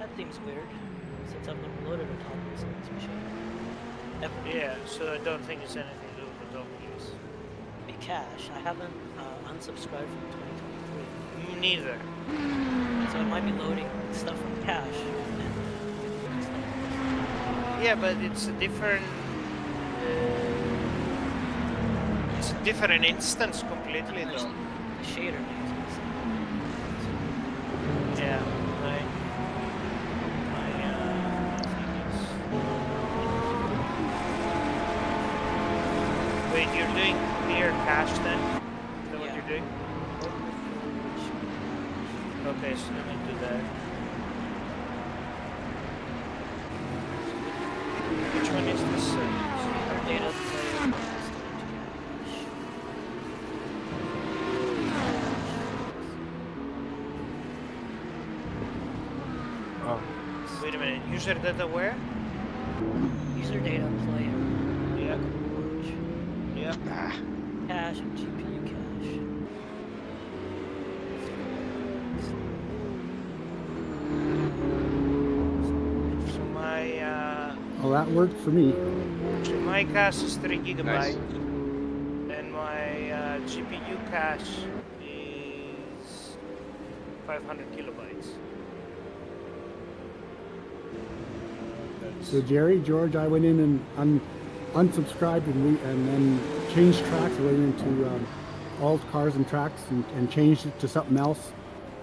That seems weird, since I've never loaded Autopolis on this machine. Ever. Yeah, so I don't think it's anything to do with Autopolis. Be cash. I haven't unsubscribed from 2023. Me neither. So I might be loading stuff from cache. Yeah, but it's a different. It's a different instance completely, though. The shader names. Yeah, wait, you're doing clear cache then? Is that what you're doing? Okay, so let me do that. Which one is this? Data Oh. Wait a minute, user data where? User data player. Yeah. Yeah. Cache and GPU cache. So my Oh, that worked for me. so my cache is 3 gigabytes, Nice. and my GPU cache is 500 kilobytes. So Jerry, George, I went in and unsubscribed and then changed tracks. I went into all cars and tracks and changed it to something else,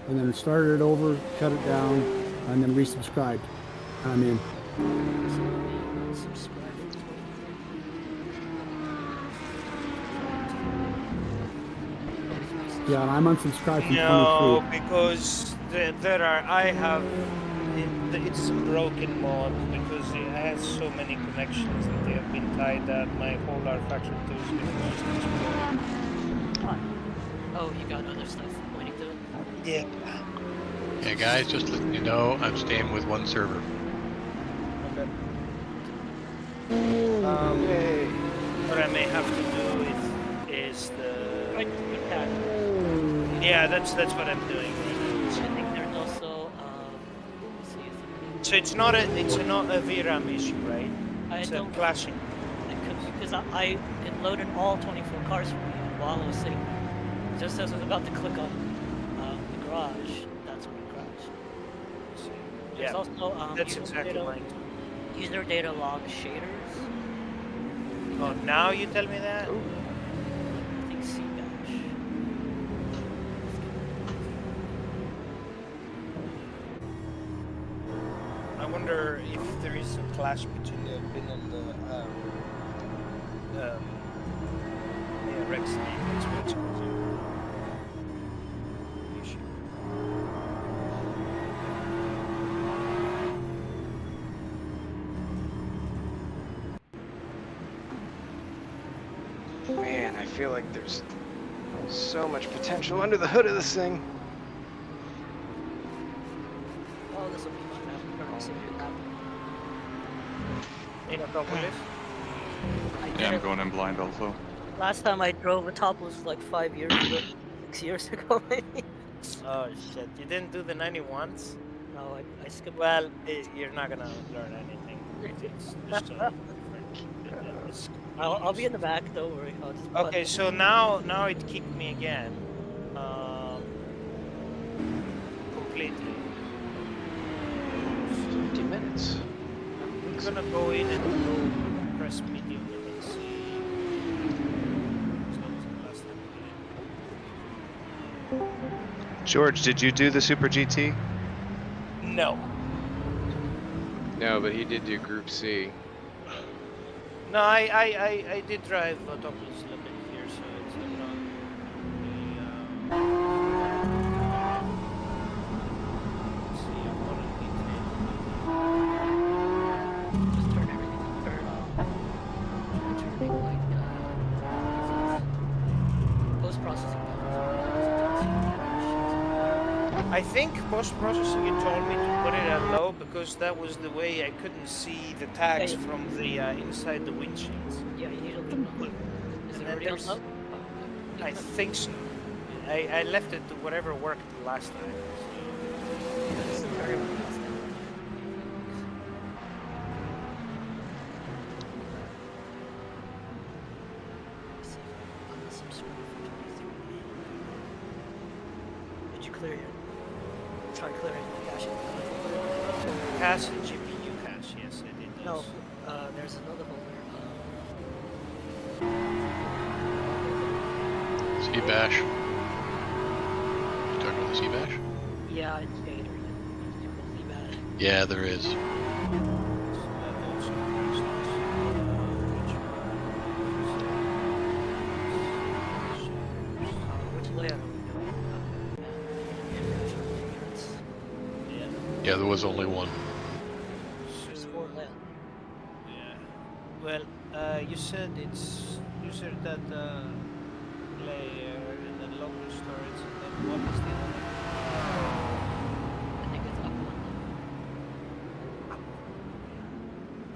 and then started it over, shut it down, and then resubscribed. I'm in. Yeah, and I'm unsubscribed from 23. No, because it's a broken mod because it has so many connections that they have been tied up. My whole rFactor 2 is going to Oh, you got other stuff pointing to it? Yeah. Yeah, guys, just letting you know, I'm staying with one server. Okay. What I may have to do is the... Right, Yeah, that's what I'm doing. I think there's also, So it's not a VRAM issue, right? I It's don't a clashing. It could be because it loaded all 24 cars for me while I was sitting there. Just as I was about to click on the garage, that's when it crashed. There's Yeah, also that's exactly mine. user data log shaders. Oh, now you tell me that? I think C-Dash. I wonder if there is a clash between the bin and the Rex name. That's what it's called. Man, I feel like there's so much potential under the hood of this thing. Oh, this will be fun. I've seen it happen. In Autopolis? Yeah, I'm going in blind also. Last time I drove a top was like 5 years ago, 6 years ago maybe. Oh shit! You didn't do the 91s? No, I skipped. Well, you're not gonna learn anything. It's just I'll be in the back. Don't worry. I'll just okay, so now it kicked me again. Completely. 50 minutes. I'm gonna go in and go press medium and see. George, did you do the Super GT? No. No, but he did do Group C. No, I did drive Autopolis a little bit here, so it's not let's see, I'm on just turn everything post-processing. I think post-processing you told me to put it at low because that was the way I couldn't see the tags from the inside the windshields. Yeah, you need to turn on. Is it already on low? I think so. I left it to whatever worked the last time. This is very well. Did you clear it? Try clearing the cache. Cache and GPU cache, yes, I did those. No, there's another folder. C-Bash. You talking about the C-Bash? Yeah, it's Gator. Yeah, there is. Which layout are we doing? Yeah, there was only one. There's 4 layouts. Yeah. Well, you said it's user data layer and then local storage and then what is the other? I think it's up one.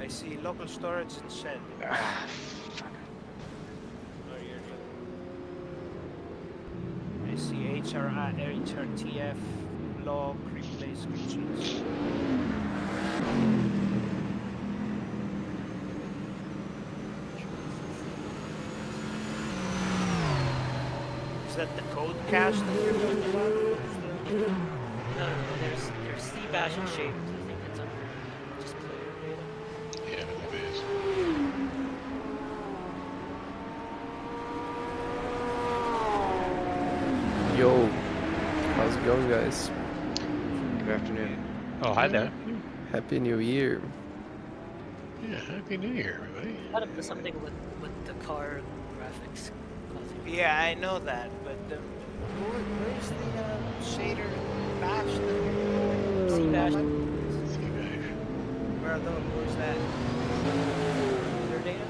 I see local storage and send. I see HRTF log replace switches. Is that the code cache that you're talking about? No, there's C-Bash and shaders. I think it's under just player data. Yeah, I believe it is. Yo, how's it going, guys? Good afternoon. Oh, hi there. Happy New Year. Yeah, Happy New Year, everybody. Gotta do something with the car graphics. Yeah, I know that, but where's the shader bash? C-Bash. C-Bash. Where are those? Where's that? Their data?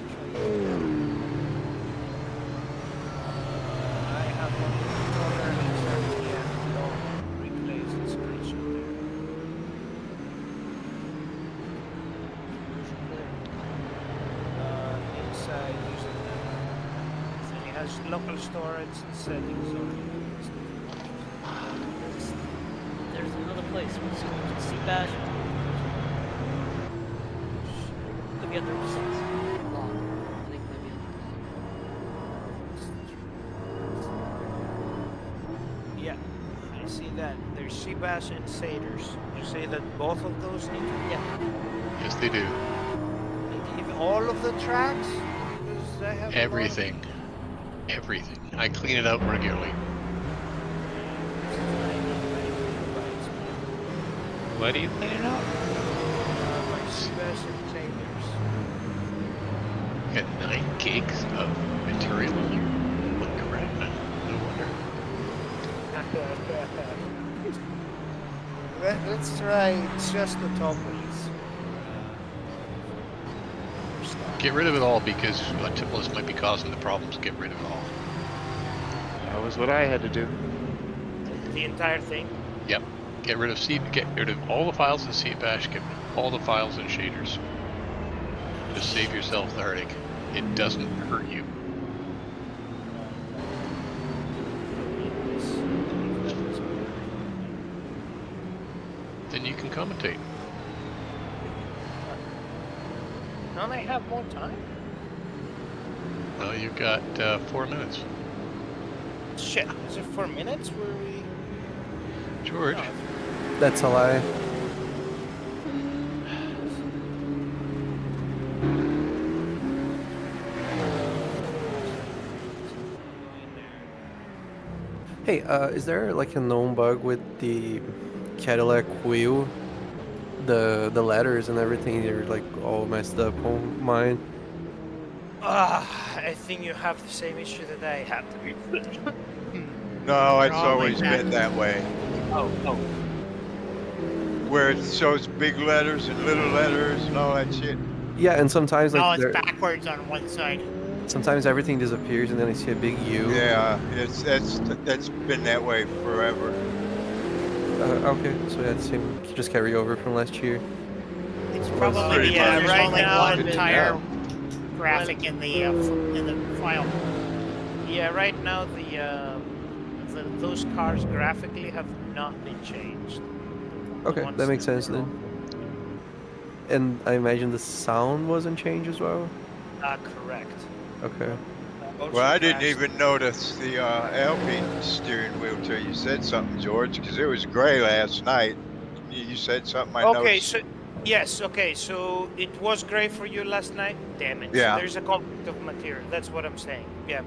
I have one controller HRTF log replace and screenshot there. Inside username. And it has local storage and settings on There's another place where it's C-Bash. Could be under results. Log. I think it might be under log. there's Seabass and Satyrs. You say that both of those need to be? Yes, they do. Even all of the tracks? Because I have Everything. Everything. I clean it out regularly. What do you clean it out? My Seabass and Satyrs. You got 9 gigs of material in here? Holy crap, man. No wonder. Let's try just the Autopolis. Get rid of it all because Autopolis might be causing the problems. Get rid of it all. That was what I had to do. The entire thing? Yep. Get rid of all the files in CBash, get rid of all the files in shaders. Just save yourself the heartache. It doesn't hurt you. Then you can commentate. Don't I have more time? Well, you've got 4 minutes. Shit, is it 4 minutes where we... George. No. That's a lie. Hey, is there like a known bug with the Cadillac wheel? The letters and everything, they're like all messed up on mine. I think you have the same issue that I have. No, it's Probably always not. been that way. Oh. Where it shows big letters and little letters and all that shit. Yeah, and sometimes No, like it's backwards on one side. sometimes everything disappears and then I see a big U. Yeah, that's been that way forever. Okay, so yeah, it's same, just carry over from last year. It's probably right now the entire graphic in the file. Yeah, right now those cars graphically have not been changed. Okay, that makes sense then. And I imagine the sound wasn't changed as well? Correct. Okay. Well, I didn't even notice the Alpine steering wheel till you said something, George, because it was gray last night. You said something I noticed. So it was gray for you last night. Damn it. Yeah. So there's a conflict of material. That's what I'm saying. Yeah.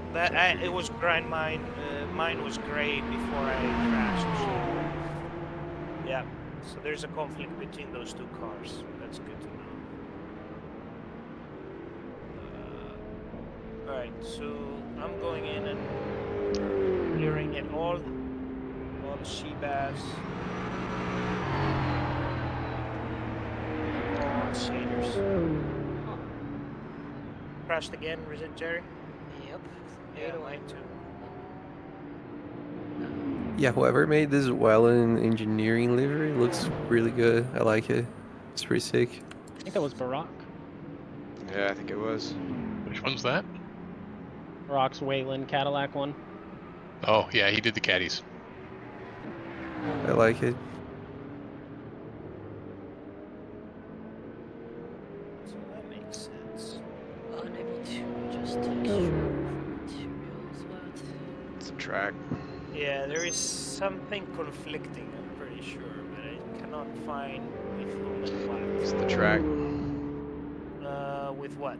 It was grind mine. Mine was gray before I crashed. So, yeah. So there's a conflict between those two cars. That's good to know. Alright, so I'm going in and clearing it all Seabass, all shaders. Crashed again, was it Jerry? Yep. Yeah, mine too. Yeah, whoever made this well in engineering livery looks really good. I like it. It's pretty sick. I think that was Barack. Yeah, I think it was. Which one's that? Barack's Wayland Cadillac one. Oh, yeah, he did the caddies. I like it. So that makes sense. Unable to adjust texture materials. What? It's a track. Yeah, there is something conflicting, I'm pretty sure, but I cannot find with whom and what. It's the track. With what?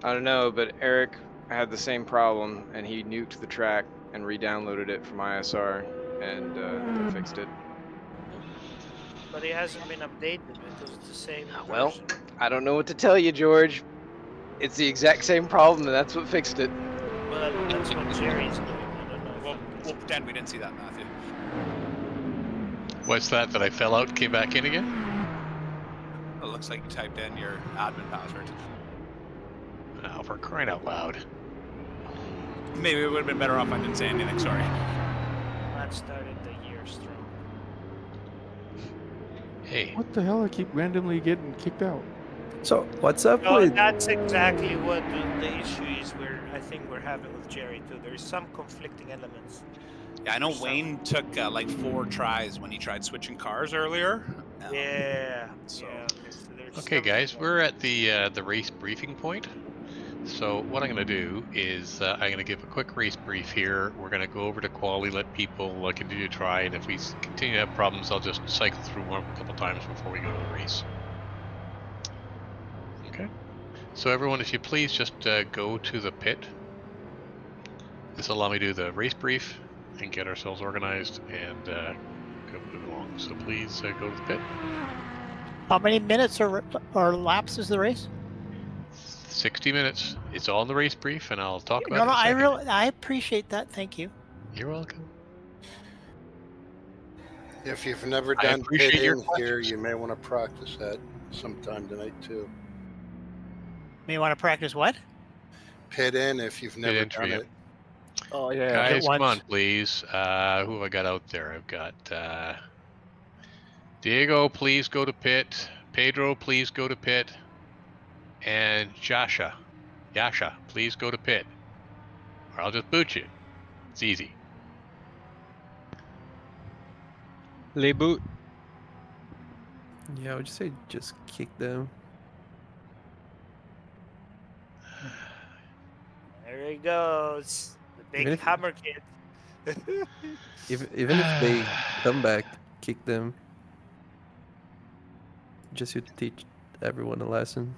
I don't know, but Eric had the same problem, and he nuked the track and re-downloaded it from ISR, and fixed it. But it hasn't been updated because it's the same Well, version. I don't know what to tell you, George. It's the exact same problem, and that's what fixed it. Well, that's what Jerry's doing. I don't know. We'll pretend we didn't see that, Matthew. What's that I fell out and came back in again? It looks like you typed in your admin password. Oh, for crying out loud. Maybe it would have been better off I didn't say anything, sorry. That started the year strong. Hey. What the hell? I keep randomly getting kicked out. So, what's up No, with... that's exactly what the issue is I think we're having with Jerry too. There's some conflicting elements. Yeah, I know Wayne took like 4 tries when he tried switching cars earlier. Yeah. So. Yeah, there's Okay, guys, we're at the race briefing point. So what I'm going to do is I'm going to give a quick race brief here. We're going to go over to quali, let people continue to try, and if we continue to have problems, I'll just cycle through one a couple times before we go to the race. Okay. So everyone, if you please just go to the pit. This will allow me to do the race brief and get ourselves organized and go move along. So please go to the pit. How many minutes or laps is the race? 60 minutes. It's all in the race brief, and I'll talk about No, it in a second. I appreciate that. Thank you. You're welcome. If you've never done pit in here, you may want to practice that sometime tonight too. May want to practice what? Pit in if you've never done it. Oh yeah, Guys, come on, please. Who have I got out there? I've got Diego, please go to pit. Pedro, please go to pit. And Yasha, please go to pit. Or I'll just boot you. It's easy. Les boot. Yeah, I would just say just kick them. There he goes. The big hammer kid. Even if they come back, kick them. Just to teach everyone a lesson.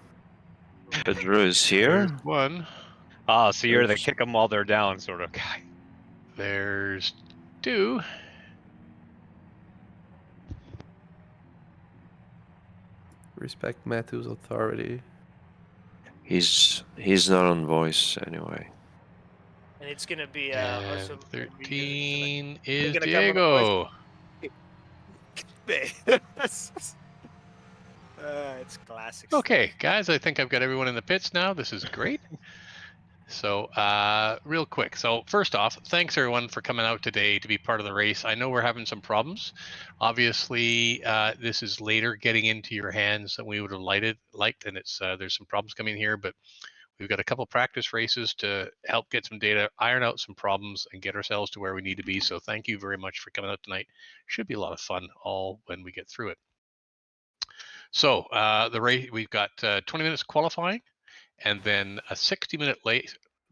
Pedro is here. There's one. Ah, so you're the kick them while they're down sort of guy. There's two. Respect Matthew's authority. He's not on voice anyway. And it's gonna be And awesome. 13 is gonna come on the Diego. It's classic. Okay, guys, I think I've got everyone in the pits now. This is great. So, real quick. So, first off, thanks everyone for coming out today to be part of the race. I know we're having some problems. Obviously, this is later getting into your hands than we would have liked, and it's there's some problems coming here, but we've got a couple practice races to help get some data, iron out some problems, and get ourselves to where we need to be. So, thank you very much for coming out tonight. Should be a lot of fun all when we get through it. So the race, we've got 20 minutes qualifying, and then a 60-minute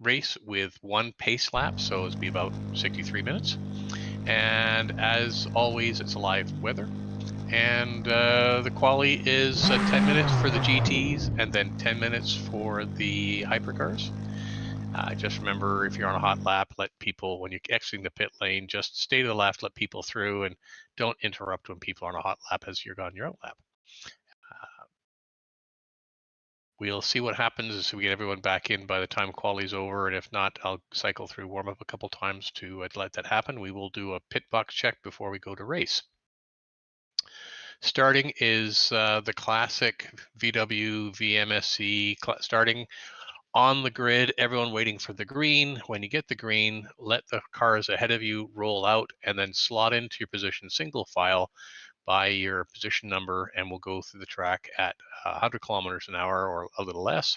race with one pace lap, so it'll be about 63 minutes. And as always, it's live weather. And the quali is 10 minutes for the GTs, and then 10 minutes for the Hypercars. Just remember, if you're on a hot lap, let people, when you're exiting the pit lane, just stay to the left, let people through, and don't interrupt when people are on a hot lap as you're on your own lap. We'll see what happens as we get everyone back in by the time quali's over, and if not, I'll cycle through warm up a couple times to let that happen. We will do a pit box check before we go to race. Starting is the classic VW VMSC starting on the grid, everyone waiting for the green. When you get the green, let the cars ahead of you roll out and then slot into your position single file by your position number, and we'll go through the track at 100 kilometers an hour or a little less,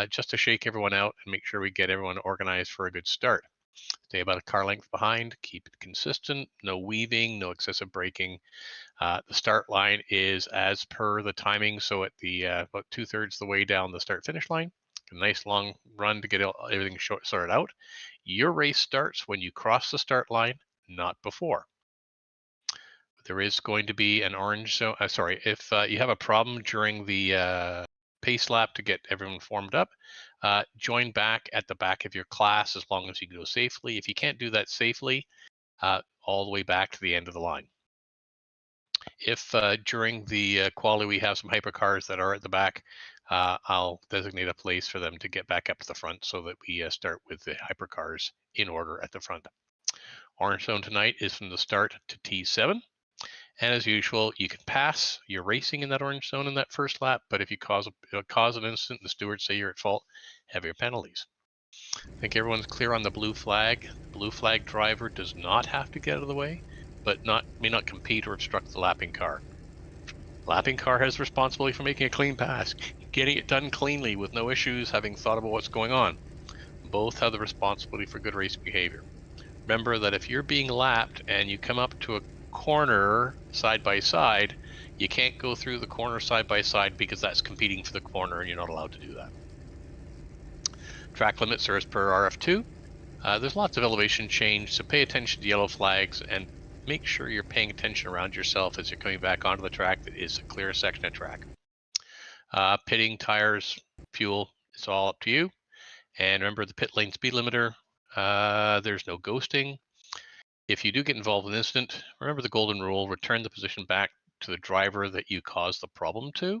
just to shake everyone out and make sure we get everyone organized for a good start. Stay about a car length behind, keep it consistent, no weaving, no excessive braking. The start line is as per the timing, so at the about 2/3 the way down the start-finish line. A nice long run to get everything sorted out. Your race starts when you cross the start line, not before. There is going to be an orange zone. Sorry, if you have a problem during the pace lap to get everyone formed up, join back at the back of your class as long as you go safely. If you can't do that safely, all the way back to the end of the line. If during the quali we have some hypercars that are at the back, I'll designate a place for them to get back up to the front so that we start with the hypercars in order at the front. Orange zone tonight is from the start to T7. And as usual, you can pass. You're racing in that orange zone in that first lap, but if you cause an incident, the stewards say you're at fault, have your penalties. I think everyone's clear on the blue flag. The blue flag driver does not have to get out of the way, but may not compete or obstruct the lapping car. Lapping car has responsibility for making a clean pass, getting it done cleanly with no issues, having thought about what's going on. Both have the responsibility for good race behavior. Remember that if you're being lapped and you come up to a corner side by side, you can't go through the corner side by side because that's competing for the corner and you're not allowed to do that. Track limits are as per RF2. There's lots of elevation change, so pay attention to yellow flags and make sure you're paying attention around yourself as you're coming back onto the track that is a clear section of track. Pitting, tires, fuel, it's all up to you. And remember the pit lane speed limiter. There's no ghosting. If you do get involved in an incident, remember the golden rule, return the position back to the driver that you caused the problem to,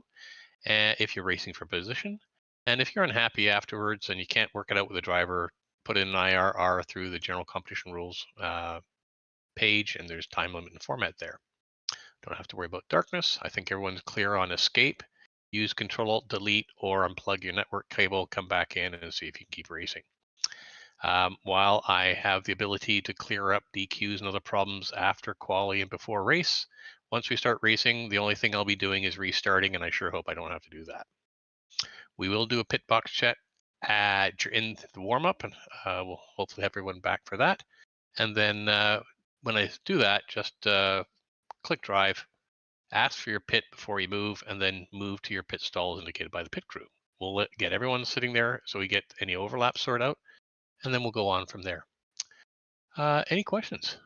if you're racing for position. And if you're unhappy afterwards and you can't work it out with the driver, put in an IRR through the general competition rules page, and there's time limit and format there. Don't have to worry about darkness. I think everyone's clear on escape. Use Control-Alt-Delete or unplug your network cable, come back in and see if you can keep racing. While I have the ability to clear up DQs and other problems after quali and before race, once we start racing, the only thing I'll be doing is restarting, and I sure hope I don't have to do that. We will do a pit box check in the warm-up, and we'll hopefully have everyone back for that. And then when I do that, just click drive, ask for your pit before you move, and then move to your pit stall as indicated by the pit crew. We'll get everyone sitting there so we get any overlaps sorted out, and then we'll go on from there. Any questions?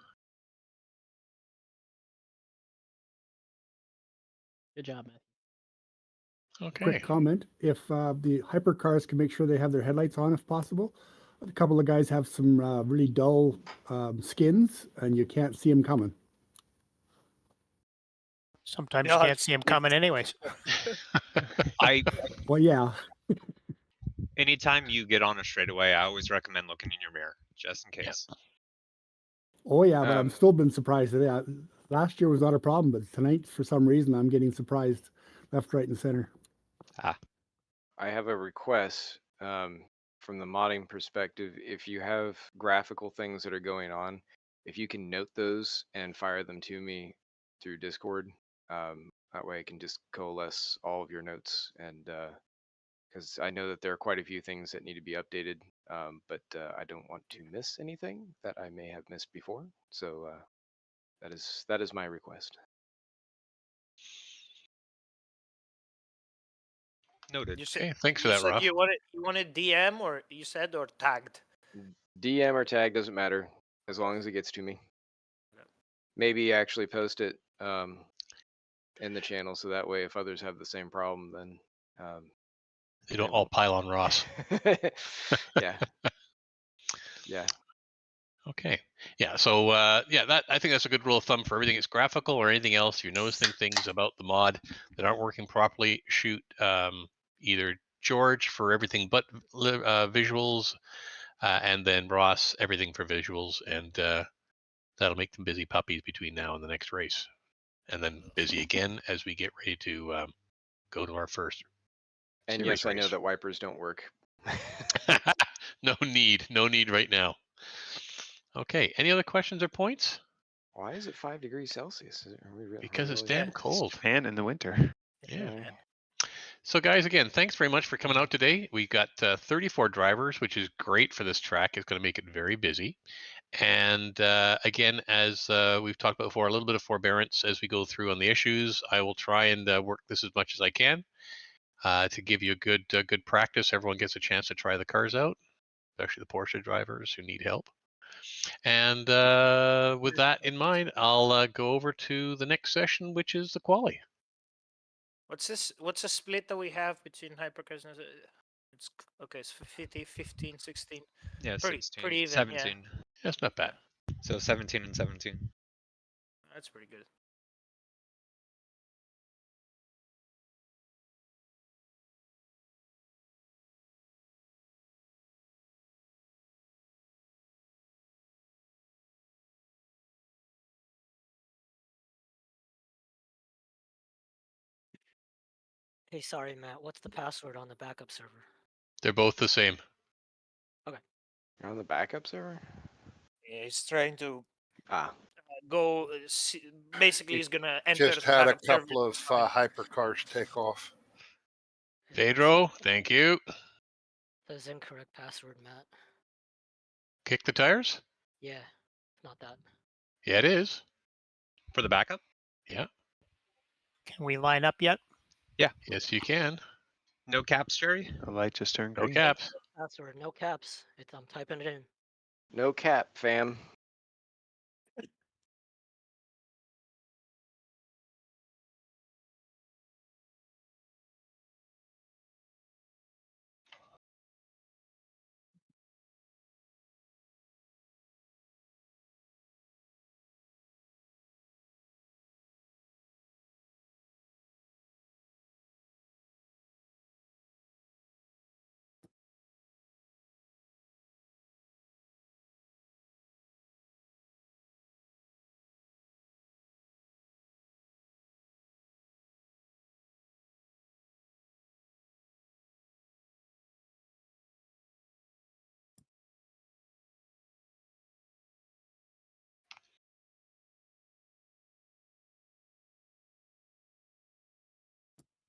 Good job, man. Okay. Quick comment: if the hypercars can make sure they have their headlights on, if possible. A couple of guys have some really dull skins, and you can't see them coming. Sometimes you can't see them coming anyways. Well, yeah. Anytime you get on a straightaway, I always recommend looking in your mirror, just in case. Oh, yeah, but I've still been surprised at that. Last year was not a problem, but tonight, for some reason, I'm getting surprised left, right, and center. I have a request from the modding perspective. If you have graphical things that are going on, if you can note those and fire them to me through Discord, that way I can just coalesce all of your notes, and because I know that there are quite a few things that need to be updated, but I don't want to miss anything that I may have missed before. So that is my request. Noted. Okay, thanks for that, Rob. You wanted DM, or you said, or tagged? DM or tag doesn't matter as long as it gets to me. Maybe actually post it in the channel, so that way if others have the same problem, then they don't all pile on Ross. Yeah. Yeah. Okay. Yeah. So yeah, that I think that's a good rule of thumb for everything. It's graphical or anything else. If you're noticing things about the mod that aren't working properly, shoot either George for everything but visuals, and then Ross everything for visuals, and that'll make them busy puppies between now and the next race, and then busy again as we get ready to go to our first. And yes, I know that wipers don't work. No need right now. Okay, any other questions or points? Why is it 5 degrees Celsius? Because it's damn cold. And in the winter. Yeah. So guys, again, thanks very much for coming out today. We've got 34 drivers, which is great for this track. It's going to make it very busy. And again, as we've talked about before, a little bit of forbearance as we go through on the issues. I will try and work this as much as I can to give you a good practice. Everyone gets a chance to try the cars out, especially the Porsche drivers who need help. And with that in mind, I'll go over to the next session, which is the quali. What's this? What's the split that we have between hypercars and it's okay? It's 50, 15, 16. Yeah, pretty 16, even. 17. Yeah. That's not bad. So 17 and 17. That's pretty good. Hey, sorry, Matt. What's the password on the backup server? They're both the same. Okay. You're on the backup server? Yeah, he's trying to go. Basically, he's gonna enter. Just had a couple of hypercars take off. Pedro, thank you. That's incorrect password, Matt. Kick the tires? Yeah, not that. Yeah, it is. For the backup? Yeah. Can we line up yet? Yeah. Yes, you can. No caps, Jerry? The light just turned No green. caps. Password, no caps. I'm typing it in. No cap, fam.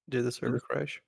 Did the server crash?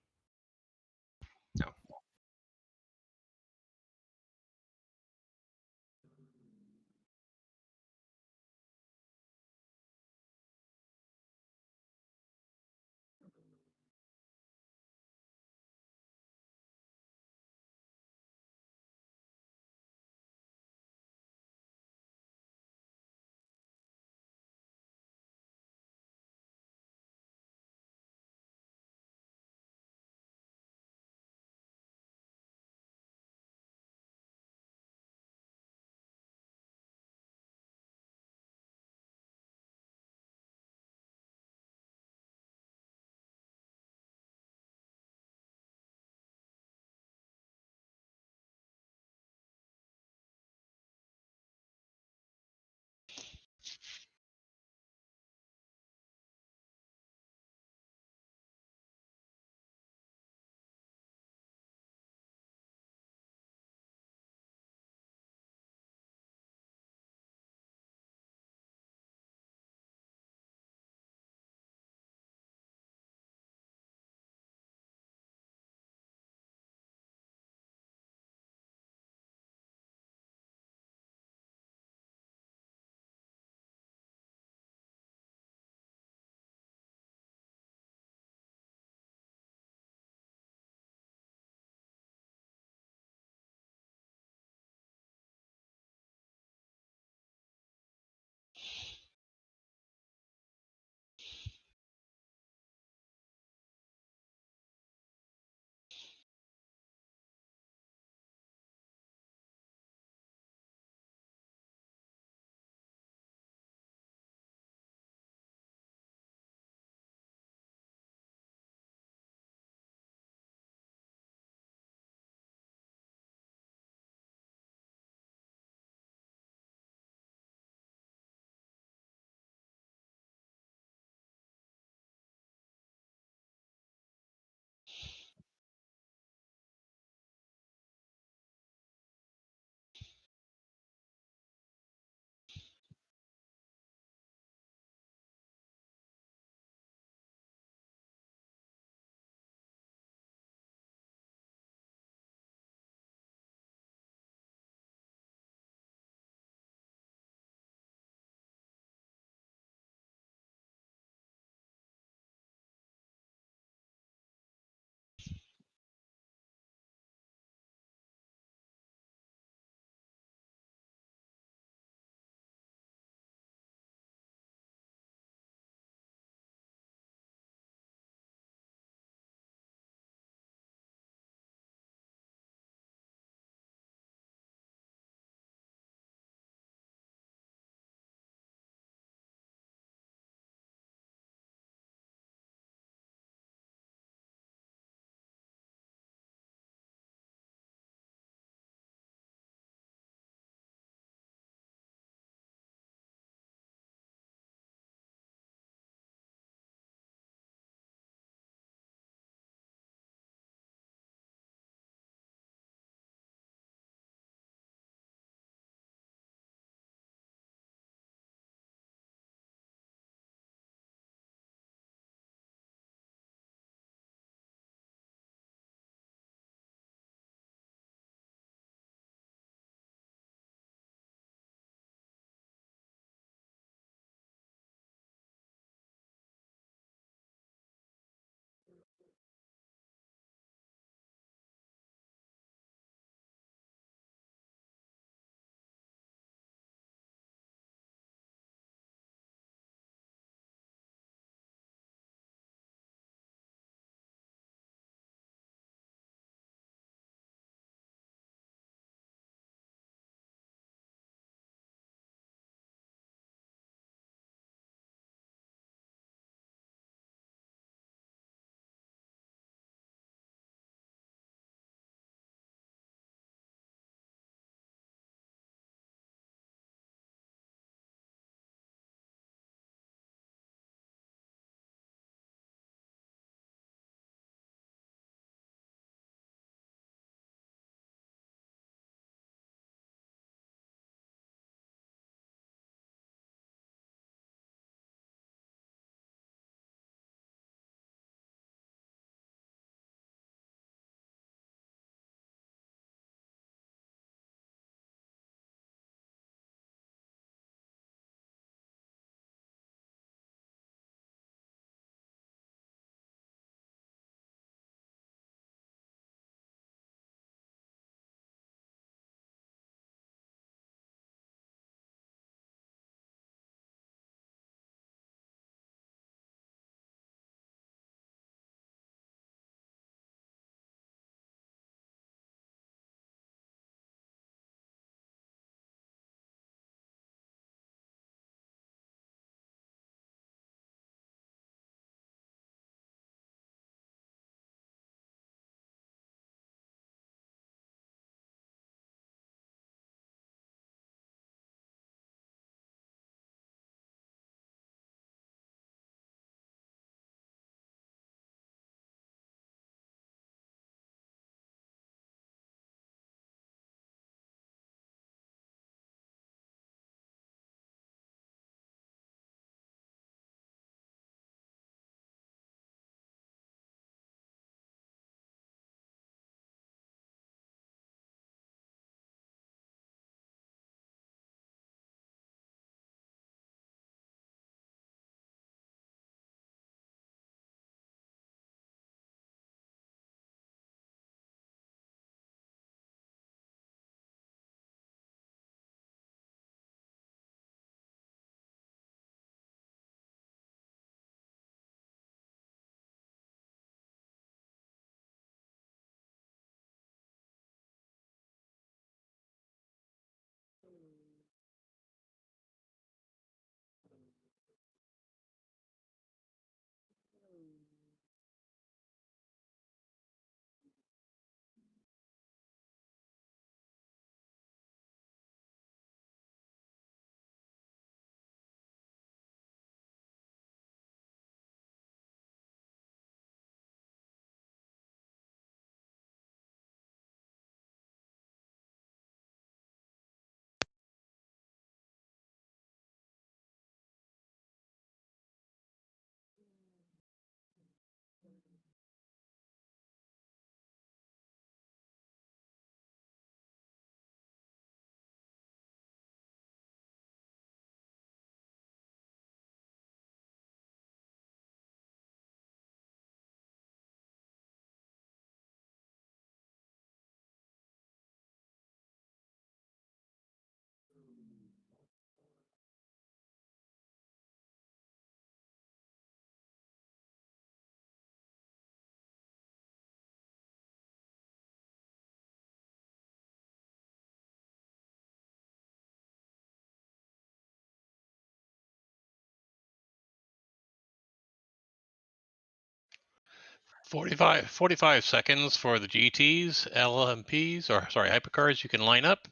45 seconds for the GTs, LMPs, or sorry, Hypercars. You can line up.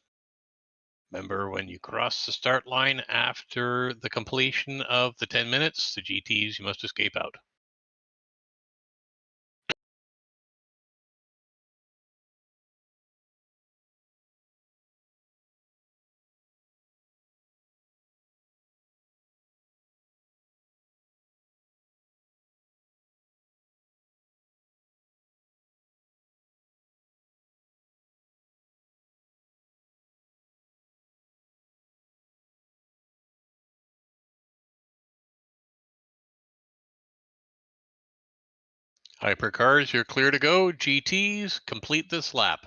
Remember, when you cross the start line after the completion of the 10 minutes, the GTs, you must escape out. Hypercars, you're clear to go. GTs, complete this lap.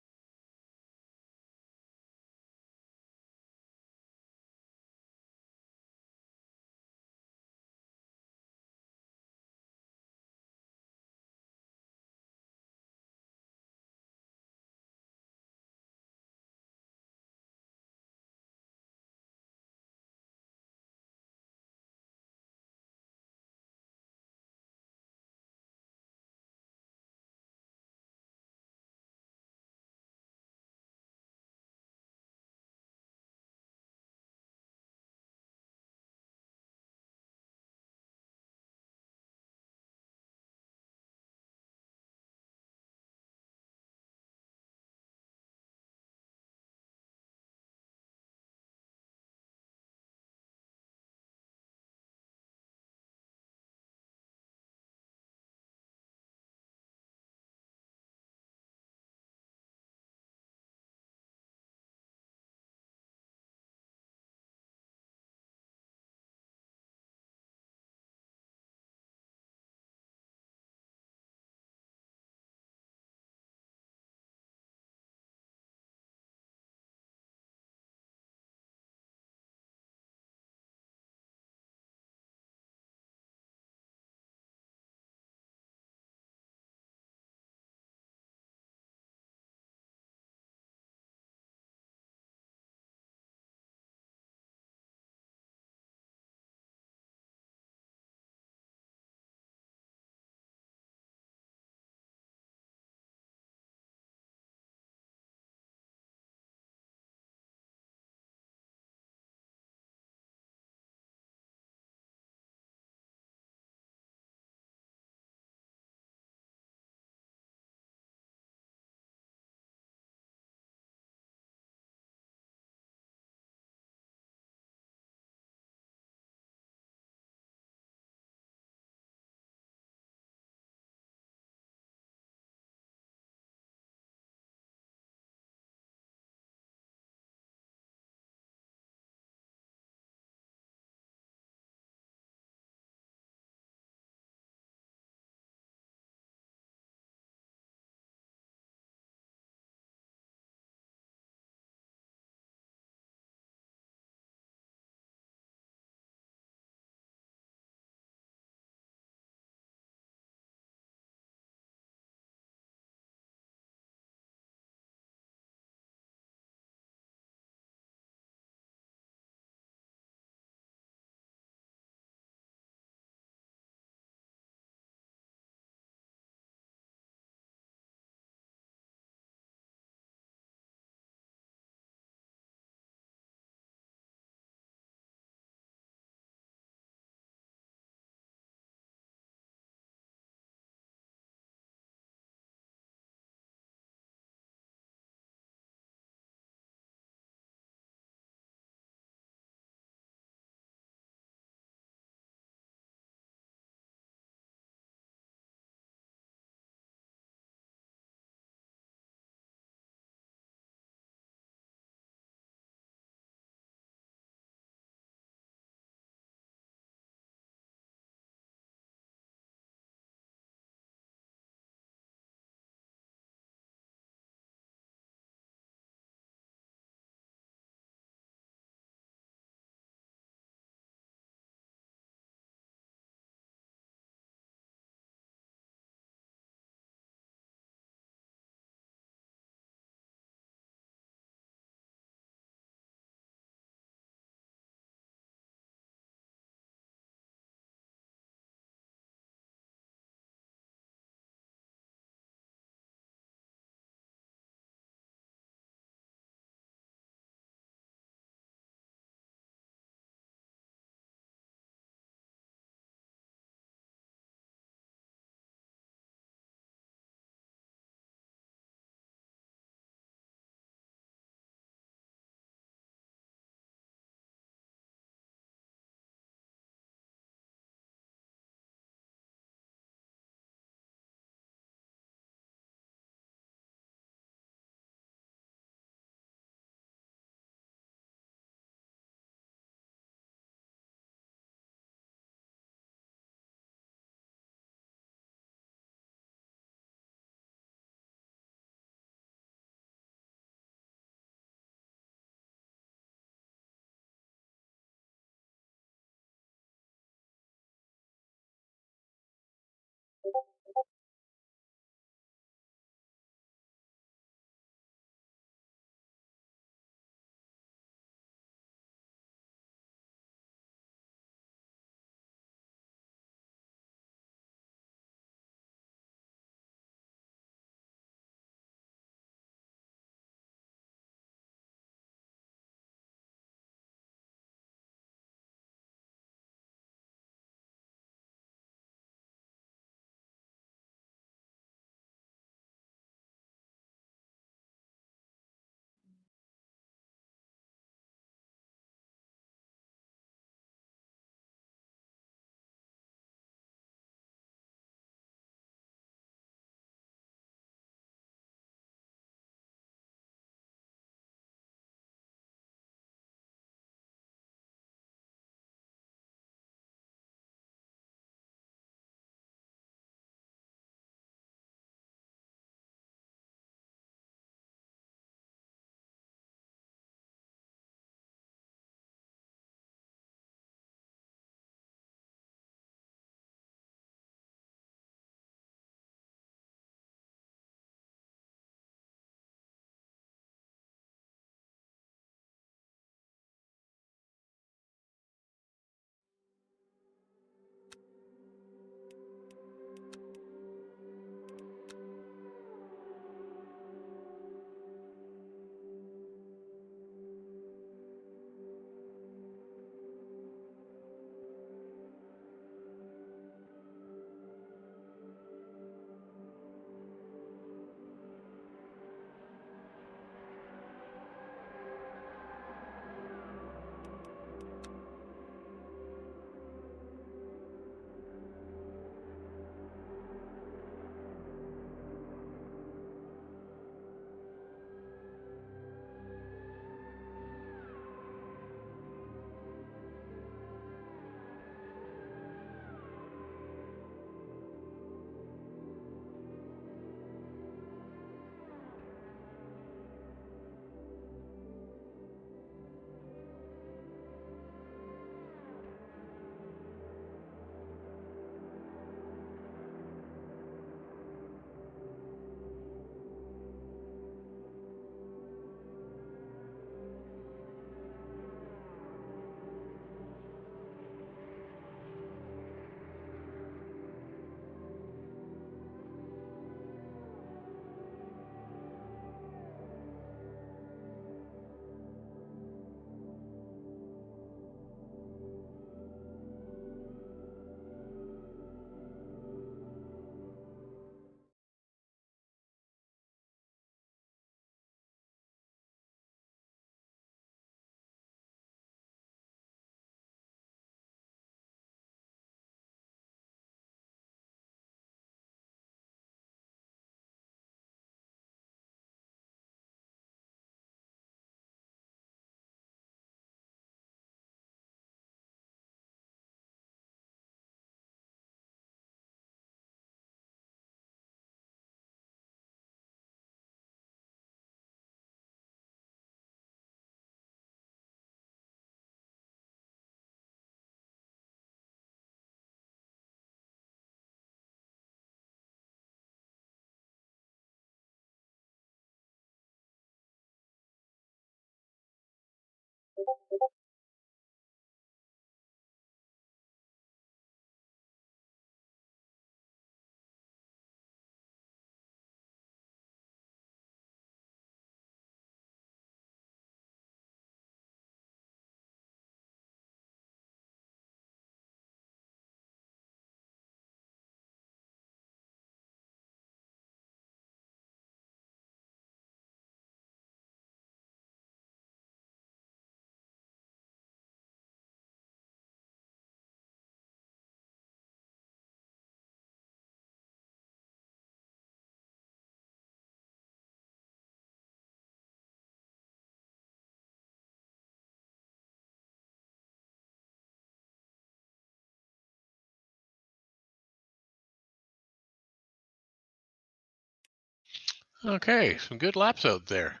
Okay, some good laps out there.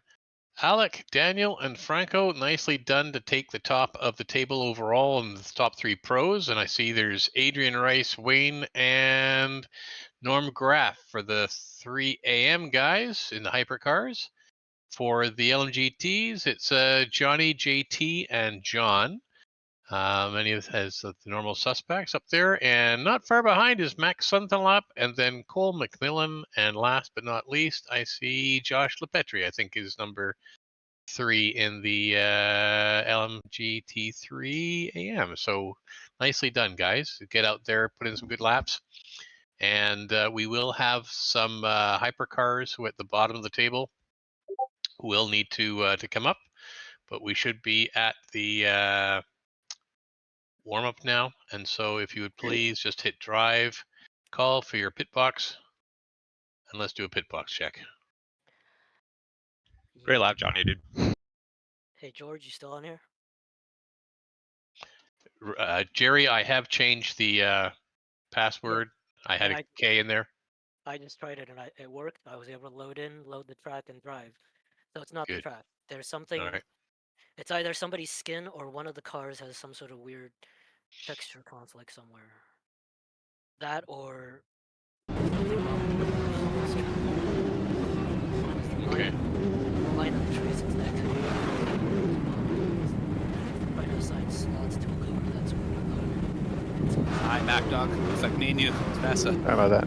Alec, Daniel, and Franco, nicely done to take the top of the table overall in the top 3 pros. And I see there's Adrian Rice, Wayne, and Norm Graff for the 3 AM guys in the Hypercars. For the LMGTs, it's Johnny, JT, and John. Many of has the normal suspects up there, and not far behind is Max Suntelap, and then Cole McMillan, and last but not least, I see Josh Lepetri. I think is number 3 in the LMGT3 AM. So nicely done, guys. Get out there, put in some good laps, and we will have some hypercars who are at the bottom of the table who will need to come up, but we should be at the warm up now. And so if you would please just hit drive, call for your pit box, and let's do a pit box check. Great lap, Johnny, dude. Hey, George, you still on here? Jerry, I have changed the password. I had a K in there. I just tried it and it worked. I was able to load the track, and drive. So it's not the Good. track. There's something. All right. It's either somebody's skin or one of the cars has some sort of weird texture conflict somewhere. That or. Okay. Line of the trace is next. Right outside slots to include that's Hi, Mac Dog. Looks like me and you. It's Vasa. How about that?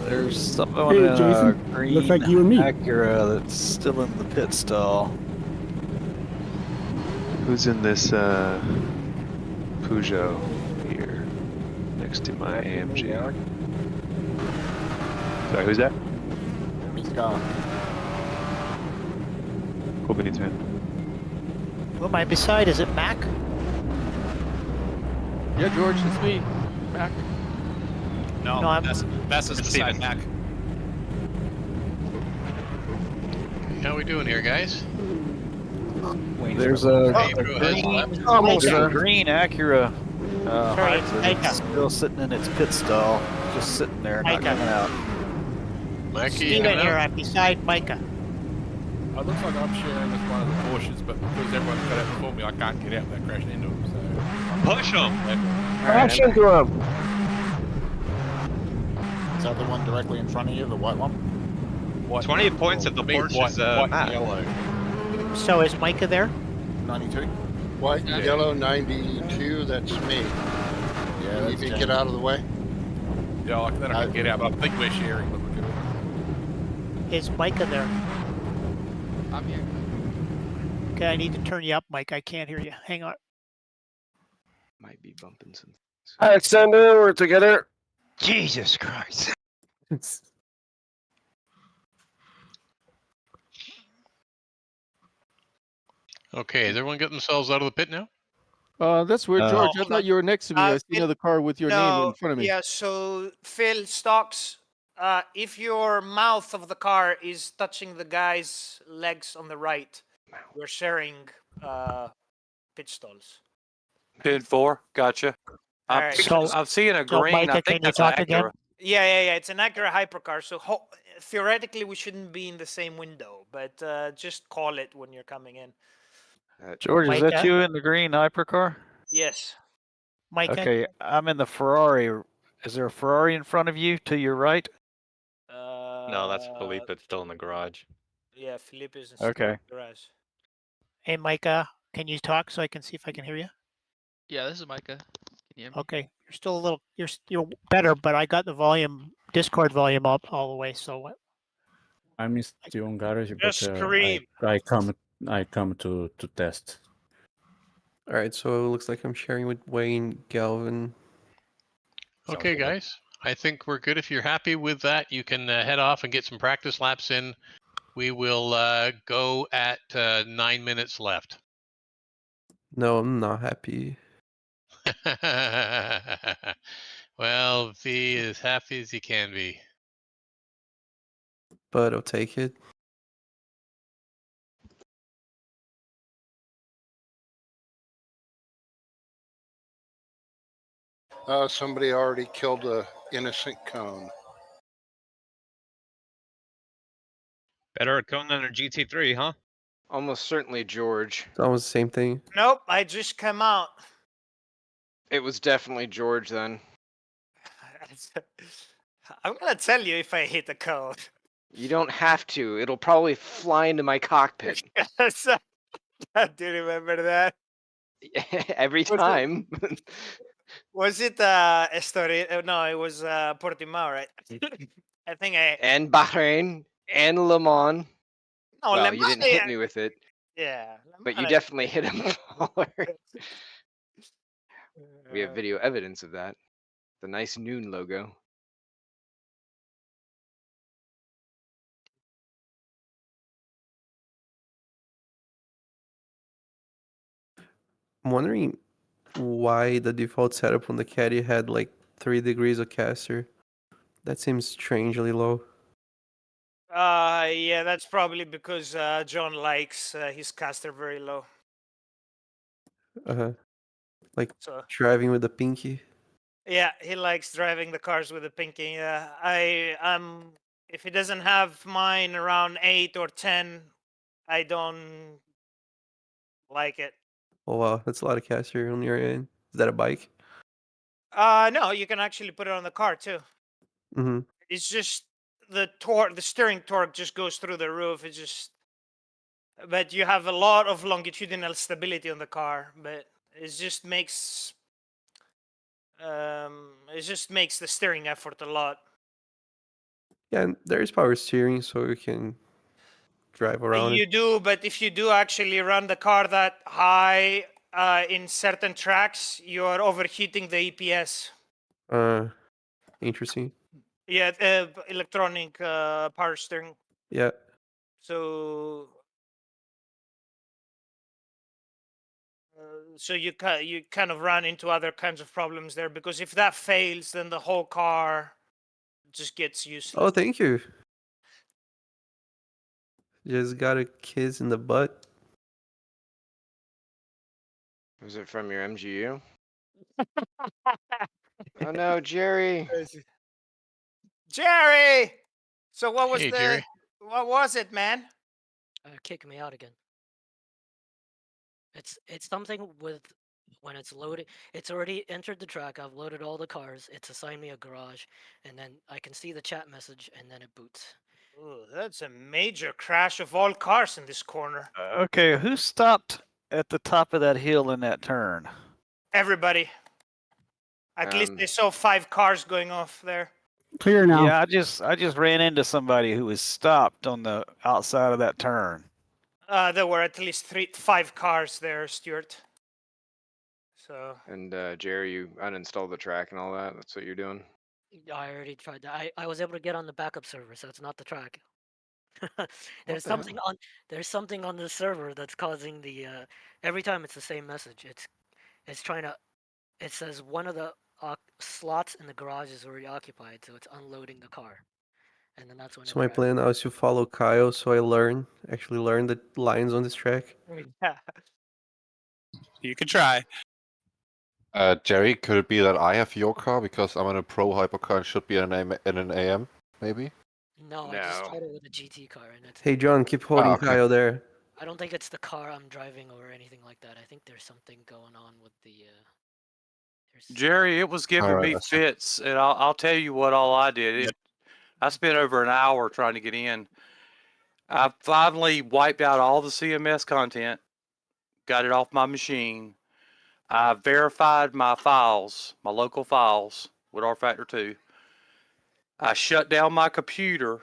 There's someone Hey, in a Jason. green Looks like you and me. Acura that's still in the pit stall. Who's in this Peugeot here next to my AMG? Sorry, who's that? He's gone. Cool beans, man. Who am I beside? Is it Mac? Yeah, George, it's me. Mac. No, No, I'm- Vasa's beside Mac. How we doing here, guys? There's a Pedro has left. there's a green Acura Sorry, it's hybrid Micah. still sitting in its pit stall, just sitting there, not Micah. coming out. Mikey, Steven here. I'm beside Micah. It looks like I'm sharing with one of the Porsches, but because everyone's got out before me, I can't get out without crashing into them. So Push him. Crash into him! Is that the one directly in front of you, the white one? 20 points at the Porsche's map. So is Micah there? 92? White, yellow, 92, that's me. Yeah, You that's can James. get out of the way. yeah, like then I can get out, but I think we're sharing. But we're good. Is Micah there? I'm here. Okay, I need to turn you up, Mike. I can't hear you. Hang on. Might be bumping some. Alexander, we're together. Jesus Christ. Okay, is everyone getting themselves out of the pit now? That's weird, George. I hold thought on. you were next to me. I see another car with your name in front of me. Yeah, so Phil Stocks, if your mouth of the car is touching the guy's legs on the right, we're sharing pit stalls. Pin 4, gotcha. I'm, Alright. I'm seeing a So, green. Micah, I can think you that's talk an again? Acura. Yeah. It's an Acura hypercar, so theoretically we shouldn't be in the same window, but just call it when you're coming in. George, is that Micah? you in the green hypercar? Yes. Micah? Okay, I'm in the Ferrari. Is there a Ferrari in front of you to your right? No, that's Felipe. It's still in the garage. Yeah, Felipe is in Okay. the garage. Hey, Micah, can you talk so I can see if I can hear you? Yeah, this is Micah. Can you hear me? Okay, you're still a little, you're better, but I got the volume, Discord volume up all the way. So I'm still on garage, Just but scream. I come to test. Alright, so it looks like I'm sharing with Wayne, Galvin. Okay, guys. I think we're good. If you're happy with that, you can head off and get some practice laps in. We will go at 9 minutes left. No, I'm not happy. Well, be as happy as you can be. But I'll take it. Somebody already killed a innocent cone. Better at going than a GT3, huh? Almost certainly George. It's almost the same thing. Nope, I just came out. It was definitely George then. I'm gonna tell you if I hit the code. You don't have to. It'll probably fly into my cockpit. I do remember that. Every time. Was it Estoril? No, it was Portimao, right? I think I. And Bahrain and Le Mans. No, well, Le you Mans, didn't hit me with it. Yeah. But you definitely hit him taller. We have video evidence of that. The nice noon logo. I'm wondering why the default setup on the Caddy had like 3 degrees of caster. That seems strangely low. Yeah, that's probably because John likes his caster very low. Like So- driving with the pinky. Yeah, he likes driving the cars with the pinky. If he doesn't have mine around 8 or 10, I don't like it. Oh wow, that's a lot of caster on your end. Is that a bike? No, you can actually put it on the car too. Mm-hmm. It's just the torque, the steering torque just goes through the roof. It's just, but you have a lot of longitudinal stability on the car. But it just makes the steering effort a lot. Yeah, and there is power steering, so you can drive around You it. do, but if you do actually run the car that high in certain tracks, you are overheating the EPS. Interesting. Yeah, electronic power steering. Yeah. So, you kind of run into other kinds of problems there, because if that fails, then the whole car just gets useless. Oh, thank you. Just got a kiss in the butt. Was it from your MGU? Oh no, Jerry. Jerry! So what was Hey, Jerry. what was it, man? Kick me out again. It's something with when it's loaded. It's already entered the track. I've loaded all the cars. It's assigned me a garage, and then I can see the chat message, and then it boots. Ooh, that's a major crash of all cars in this corner. Okay, who stopped at the top of that hill in that turn? Everybody. At least they saw 5 cars going off there. Clear now. Yeah, I just ran into somebody who was stopped on the outside of that turn. There were at least 5 cars there, Stuart. So. And Jerry, you uninstalled the track and all that. That's what you're doing. I already tried that. I was able to get on the backup server, so it's not the track. There's something on the server that's causing the every time it's the same message. It's trying to. It says one of the slots in the garage is already occupied, so it's unloading the car, and then that's when. So my plan now is to follow Kyle, so I actually learn the lines on this track. Yeah. You could try. Jerry, could it be that I have your car because I'm in a pro hypercar and should be in an AM, maybe? No, I just tried it with a GT car, and it's. Hey John, keep holding okay. Kyle there. I don't think it's the car I'm driving or anything like that. I think there's something going on with the. Jerry, it was giving me fits, and I'll tell you what all I did. I spent over an hour trying to get in. I finally wiped out all the CMS content, got it off my machine. I verified my files, my local files with rFactor 2. I shut down my computer.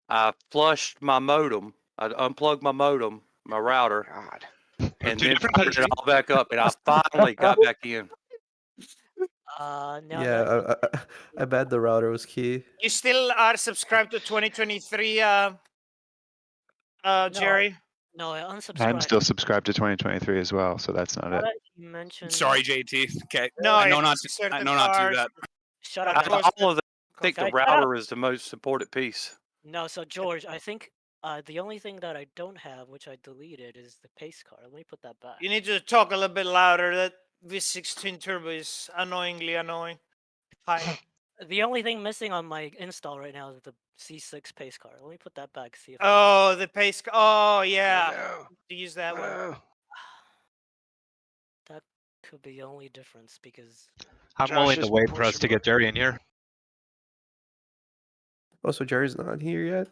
I flushed my modem. I unplugged my modem, my router. God. And then fired it all back up, and I finally got back in. No, Yeah, I bet the router was key. You still are subscribed to 2023, Jerry? No, I unsubscribed. I'm still subscribed to 2023 as well, so that's not it. You mentioned. Sorry, JT. Okay. No, I know not it's to. I certain know not to do cars. that. Shut Out up. of all of them, I think the Okay, shut router is the most important piece. No, so George, I think the only thing that I don't have, which I deleted, is the pace car. Let me put that back. You need to talk a little bit louder. That V6 twin turbo is annoyingly annoying. Hi. The only thing missing on my install right now is the C6 pace car. Let me put that back. See if. Oh, the pace. Oh, yeah. To use that one. That could be the only difference because. I'm willing to wait for us to get Jerry in here. Oh, so Jerry's not here yet?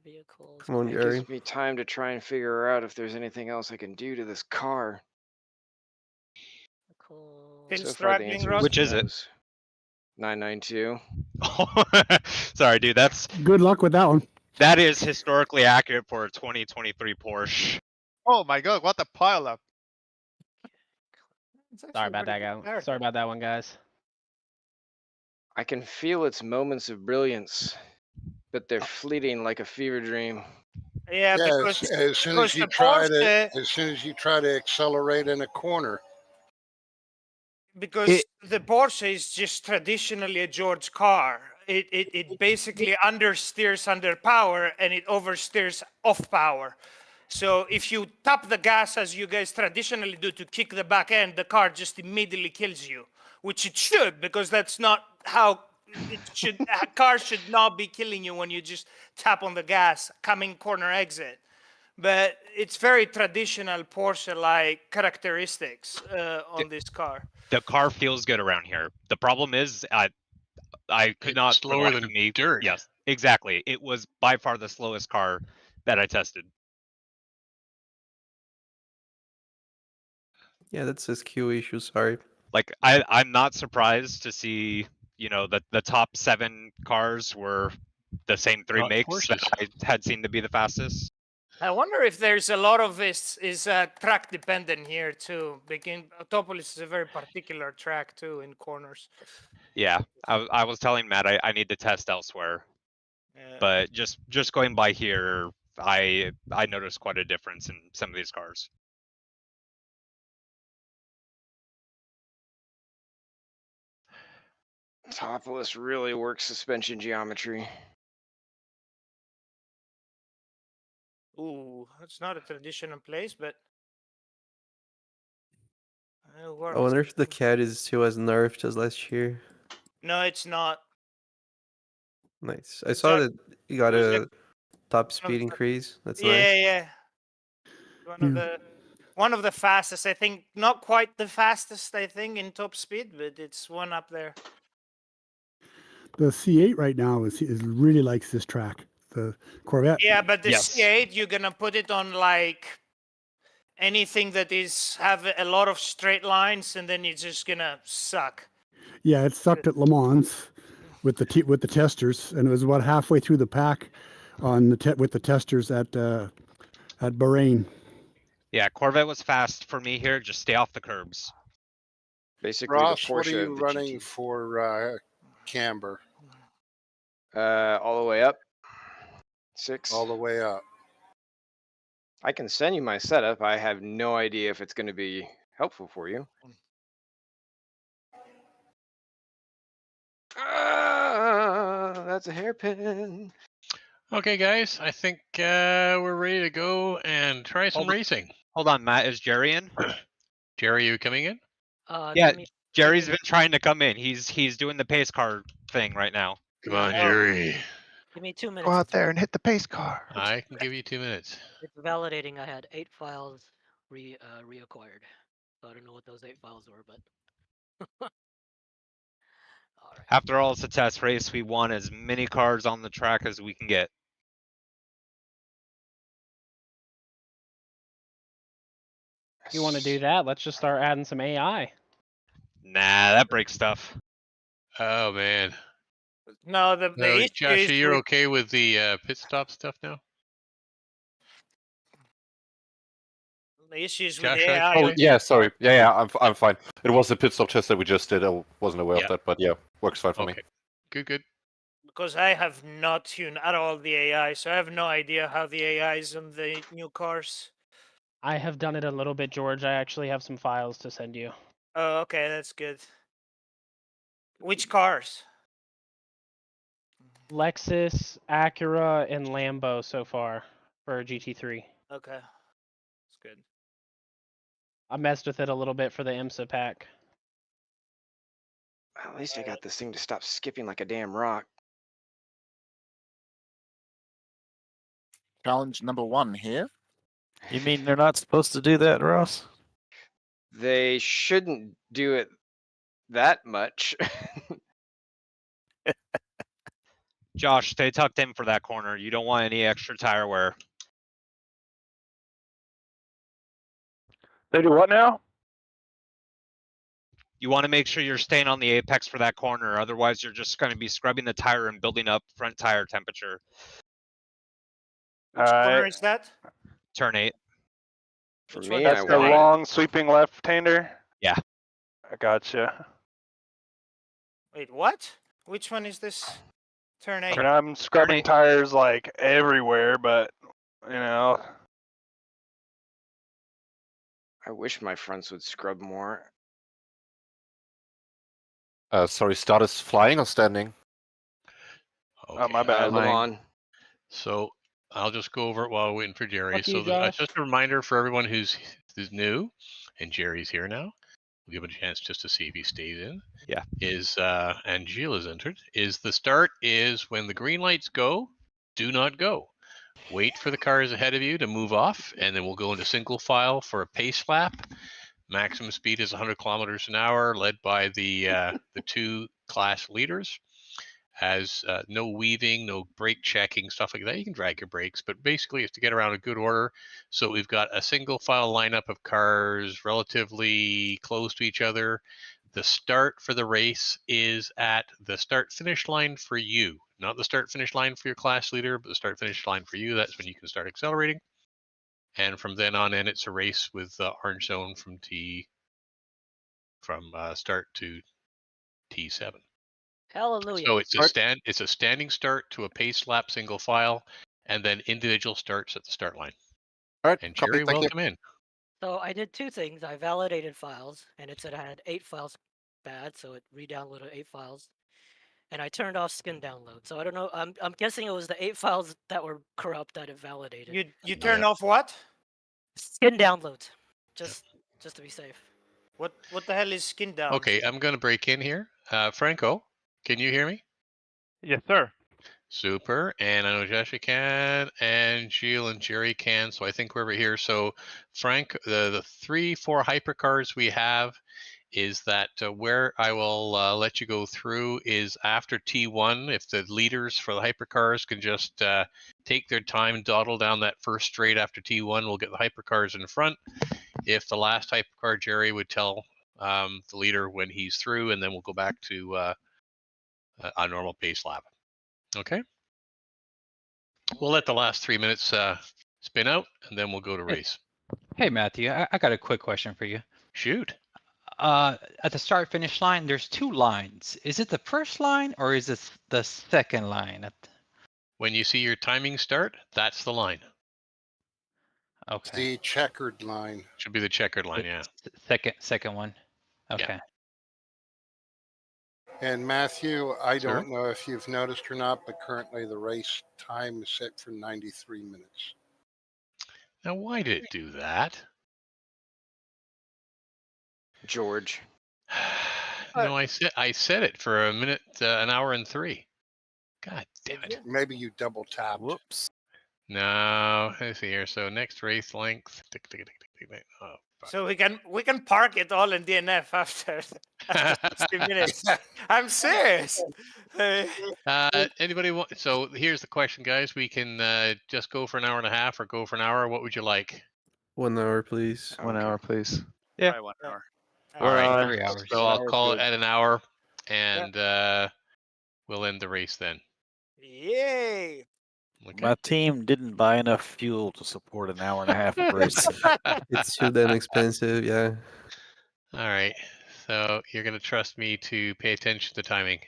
Vehicles. Come on, It Jerry. gives me time to try and figure out if there's anything else I can do to this car. So far, the answer Which is it? 992. Sorry, dude. That's Good luck with that one. that is historically accurate for a 2023 Porsche. Oh my god, what a pile up. Sorry about that, guys. Sorry about that one, guys. I can feel its moments of brilliance, but they're fleeting like a fever dream. Yeah, Yes, because as soon because as you the try Porsche, to, as soon as you try to accelerate in a corner. because the Porsche is just traditionally a George car. It basically understeers under power and it oversteers off power. So if you tap the gas as you guys traditionally do to kick the back end, the car just immediately kills you, which it should, because that's not how it should. A car should not be killing you when you just tap on the gas coming corner exit. But it's very traditional Porsche-like characteristics on this car. The car feels good around here. The problem is, I could not. for the slower life than of me, dirt. Yes, exactly. It was by far the slowest car that I tested. Yeah, that's his Q issue. Sorry. Like I'm not surprised to see, you know, that the top 7 cars were the same 3 Not makes that Porsches. I had seen to be the fastest. I wonder if there's a lot of this is track dependent here too. Because Autopolis is a very particular track too in corners. Yeah, I was telling Matt I need to test elsewhere, Yeah. but just going by here, I noticed quite a difference in some of these cars. Autopolis really works suspension geometry. Ooh, it's not a traditional place, but I wonder if the cat is still as nerfed as last year. no, it's not. Nice. I saw that you got a top speed increase. That's Yeah, nice. yeah. One of the fastest, I think. Not quite the fastest, I think, in top speed, but it's one up there. The C8 right now is really likes this track. The Corvette. Yeah, but the C8, you're gonna put it on like anything that is have a lot of straight lines, and then it's just gonna suck. Yeah, it sucked at Le Mans with the testers, and it was about halfway through the pack on the with the testers at Bahrain. Yeah, Corvette was fast for me here. Just stay off the curbs. Basically, Ross, the Porsche what are you of the running GT. for camber? All the way up. 6. All the way up. I can send you my setup. I have no idea if it's going to be helpful for you. That's a hairpin. Okay, guys, I think we're ready to go and try some racing. Hold on, Matt. Is Jerry in? Jerry, you coming in? Yeah, Jerry's been trying to come in. He's doing the pace car thing right now. Come on, Jerry. Give me 2 minutes. Go out there and hit the pace car. I can give you 2 minutes. It's validating. I had 8 files reacquired. So I don't know what those 8 files were, but. After all, it's a test race. We want as many cars on the track as we can get. If you want to do that, let's just start adding some AI. Nah, that breaks stuff. Oh man. No, the issue Josh, is you're with- okay with the pit stop stuff now? The issues Josh, with the AI. Oh yeah, sorry. Yeah, I'm fine. It was a pit stop test that we just did. I wasn't aware of that, but yeah, works fine for me. Good. Because I have not tuned at all the AI, so I have no idea how the AI is on the new cars. I have done it a little bit, George. I actually have some files to send you. Oh, okay, that's good. Which cars? Lexus, Acura, and Lambo so far for a GT3. Okay, that's good. I messed with it a little bit for the IMSA pack. At least I got this thing to stop skipping like a damn rock. Challenge number 1 here. You mean they're not supposed to do that, Ross? They shouldn't do it that much. Josh, stay tucked in for that corner. You don't want any extra tire wear. They do what now? You want to make sure you're staying on the apex for that corner. Otherwise, you're just going to be scrubbing the tire and building up front tire temperature. Which corner is that? Turn 8. For Which me, one? That's I the want long sweeping left-hander? Yeah. I gotcha. Wait, what? Which one is this? Turn 8. I mean, I'm scrubbing tires like everywhere, but you know. I wish my fronts would scrub more. Sorry, start is flying or standing? Oh, my bad. Le Mans. So I'll just go over it while we're waiting for Jerry. Fuck you, So Josh. just a reminder for everyone who's new, and Jerry's here now. We'll give it a chance just to see if he stays in. Yeah. And Gilles has entered. The start is when the green lights go, do not go. Wait for the cars ahead of you to move off, and then we'll go into single file for a pace lap. Maximum speed is 100 kilometers an hour, led by the 2 class leaders. Has no weaving, no brake checking, stuff like that. You can drag your brakes, but basically it's to get around a good order. So we've got a single file lineup of cars relatively close to each other. The start for the race is at the start finish line for you, not the start finish line for your class leader, but the start finish line for you. That's when you can start accelerating. And from then on in, it's a race with orange zone from start to T7. Hallelujah. So it's a standing start to a pace lap single file, and then individual starts at the start line. All right, and copy, Jerry, thank you. welcome in. So I did 2 things. I validated files, and it said I had 8 files bad, so it re-downloaded 8 files. And I turned off skin download. So I don't know. I'm guessing it was the 8 files that were corrupt that it validated. You turned off what? Skin download, just to be safe. What the hell is skin down? Okay, I'm going to break in here. Franco, can you hear me? Yes, sir. Super, and I know Joshua can, and Gilles and Jerry can, so I think we're over here. So Frank, the 3-4 hypercars we have is that where I will let you go through is after T1, if the leaders for the hypercars can just take their time and dawdle down that first straight after T1, we'll get the hypercars in front. If the last hypercar, Jerry would tell the leader when he's through, and then we'll go back to a normal pace lap. Okay. We'll let the last 3 minutes spin out, and then we'll go to race. Hey, Matthew, I got a quick question for you. Shoot. At the start finish line, there's 2 lines. Is it the first line or is it the second line? When you see your timing start, that's the line. Okay. The checkered line. Should be the checkered line, yeah. Second one. Okay. And Matthew, I Sir? don't know if you've noticed or not, but currently the race time is set for 93 minutes. Now, why did it do that? George. No, I said it for a minute, an hour and 3. God damn it. Maybe you double tapped. Whoops. No, let's see here. So next race length. Oh, So we can park it all in DNF after 60 minutes. I'm serious. Anybody want? So here's the question, guys. We can just go for an hour and a half, or go for an hour. What would you like? 1 hour, please. 1 hour, please. Yeah. Probably 1 hour. All right. 3 hours. So I'll call it at an hour, and we'll end the race then. Yay! Okay. My team didn't buy enough fuel to support an hour and a half of race. It's too damn expensive, yeah. All right. So you're going to trust me to pay attention to timing.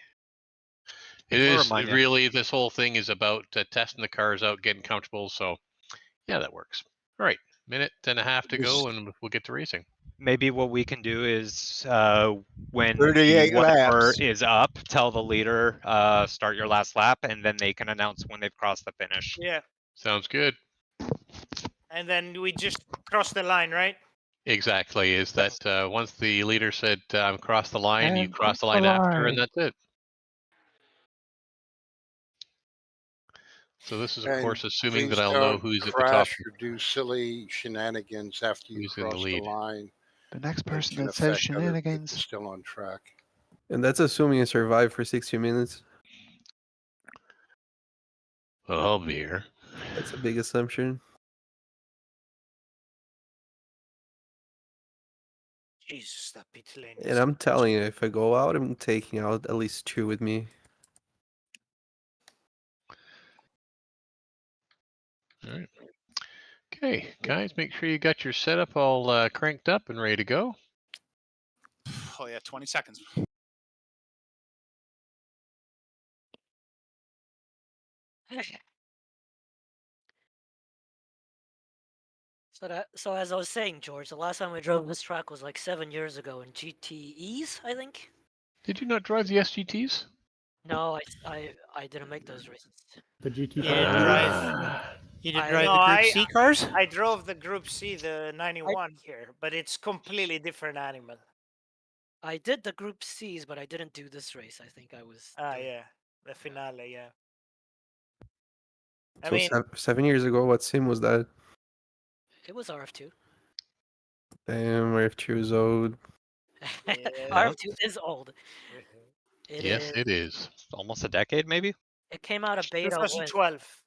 It is really, this whole thing is about testing the cars out, getting comfortable. So yeah, that works. All right. Minute and a half to go, and we'll get to racing. Maybe what we can do is when 38 the whatever laps. is up, tell the leader start your last lap, and then they can announce when they've crossed the finish. Yeah. Sounds good. And then we just cross the line, right? Exactly. Is that once the leader said cross the line, you And cross the cross the line after, and line. that's it. So this is, of And course, assuming please that I'll know don't who's at the top. crash or do silly shenanigans after you Who's in the cross the lead. line. The next That person can that says affect other people shenanigans. still on track. And that's assuming you survive for 60 minutes. Well, I'll be here. That's a big assumption. Jesus, that pit lane. And I'm telling you, if I go out, I'm taking out at least 2 with me. All right. Okay, guys, make sure you got your setup all cranked up and ready to go. Oh yeah, 20 seconds. So as I was saying, George, the last time I drove this track was like 7 years ago in GTEs, I think. Did you not drive the SGTs? No, I didn't make those races. The GT5. You didn't drive. You didn't drive No, the Group C cars. I drove the Group C, the 91 here, but it's completely different animal. I did the Group Cs, but I didn't do this race. I think I was. Yeah, the finale, yeah. I So mean, 7 years ago, what sim was that? It was RF2. Damn, RF2 is old. RF2 is old. Yes, it is. Almost a decade, maybe. It came out of beta when 2012.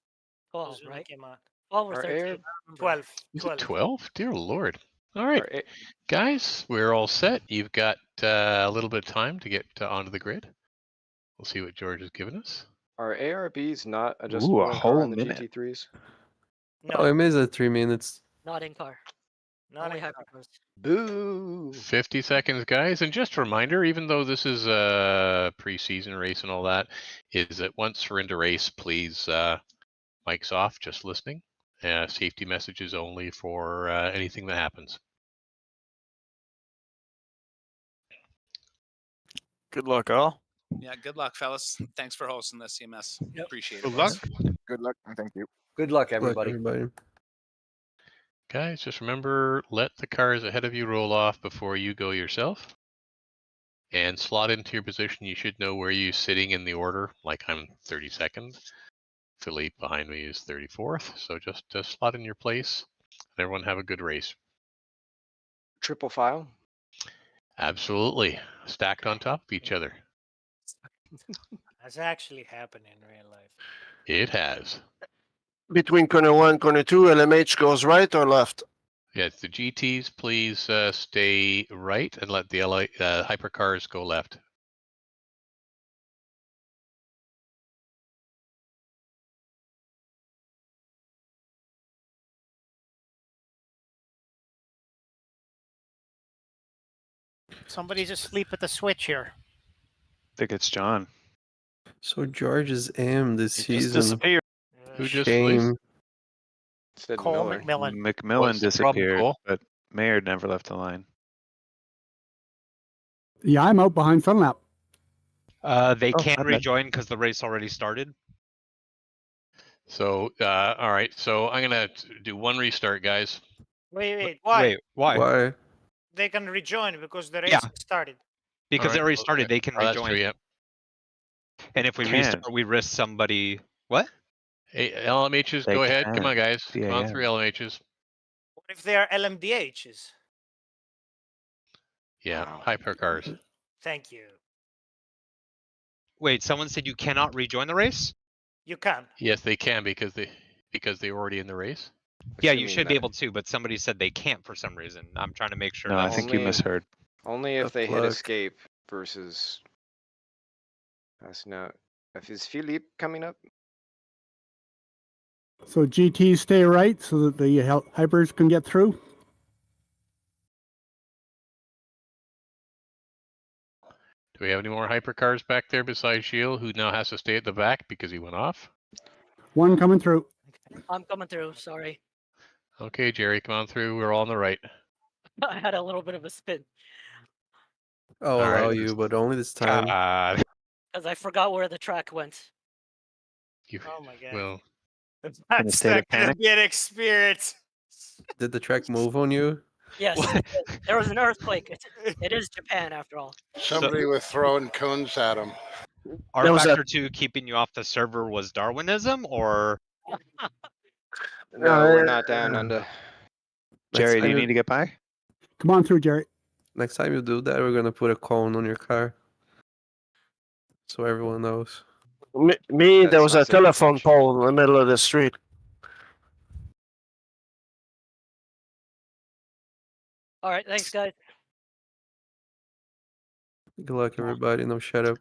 12, was when it right? came out. 12 or Our 13. air- 12. Is 12. it 12? Dear Lord. All right, guys, we're all set. You've got a little bit of time to get onto the grid. We'll see what George has given us. Are ARBs not adjustable in car whole on the minute. GT3s? Oh, I missed at 3 minutes. Not in car. Not Only in car. Hypercars. Boo! 50 seconds, guys. And just a reminder, even though this is a preseason race and all that, is that once we're into race, please, mic's off, just listening. Safety messages only for anything that happens. Good luck, all. Yeah, good luck, fellas. Thanks for hosting this, CMS. Appreciate it. Good luck. Good luck, and thank you. Good luck, Good luck, everybody. everybody. Guys, just remember, let the cars ahead of you roll off before you go yourself. And slot into your position. You should know where you're sitting in the order. Like I'm 32nd. Philippe behind me is 34th. So just slot in your place. And everyone have a good race. Triple file? Absolutely. Stacked on top of each other. That's actually happened in real life. It has. Between corner 1, corner 2, LMH goes right or left? Yes, the GTs, please stay right and let the Hypercars go left. Somebody's asleep at the switch here. I think it's John. So George is M this He season. just disappeared. Who just Shame. Said Cole Miller. McMillan. McMillan What's the problem, disappeared, Cole? but Mayer never left the line. Yeah, I'm out behind Sunlap. They Oh, can't not bad. rejoin because the race already started. So, all right. So I'm going to do one restart, guys. Wait, why? Wait, why? Why? They can rejoin because the race Yeah. started. Because All they right, already okay. started, they can Oh, that's rejoin. true, yeah. And if we Can. restart, we risk somebody. What? Hey, LMHs, They go ahead. Come can. on, guys. Come on DAM. through, LMHs. What if they are LMDHs? Yeah, Hypercars. Thank you. Wait, someone said you cannot rejoin the race? You can. Yes, they can because they're already in the race. Yeah, you Assuming should be that- able to, but somebody said they can't for some reason. I'm trying to make sure No, I that's think you Only- misheard. Only if Tough they hit luck. escape versus. That's not. Is Philippe coming up? So GTs stay right so that the hypers can get through. Do we have any more Hypercars back there besides Shield, who now has to stay at the back because he went off? One coming through. I'm coming through. Sorry. Okay, Jerry, come on through. We're all on the right. I had a little bit of a spin I'll All allow right. you, but only this time. God. because I forgot where the track went. You, Oh my god. well, That's state of not gonna panic? be an experience. Did the track move on you? Yes, there was an earthquake. It is Japan after all. Somebody was throwing cones at him. There was a- rFactor 2 keeping you off the server was Darwinism, or No, we're not down under. Jerry, do you need to get by? Come on through, Jerry. Next time you do that, we're gonna put a cone on your car, so everyone knows. Me, there was a That's not telephone pole in the middle of the street. All right, thanks, guys. Good luck, everybody. No shut up.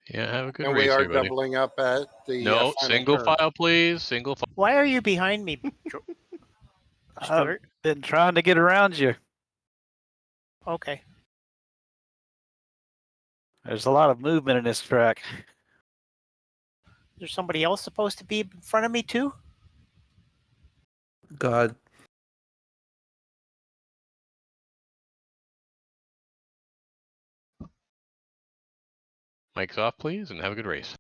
Yeah, have a good And race, we are everybody. doubling up at the No, final single turn. file, please. Single file. Why are you behind me, Stuart? I've been trying to get around you. Okay. There's a lot of movement in this track. Is there somebody else supposed to be in front of me too? God. Mic's off, please, and have a good race.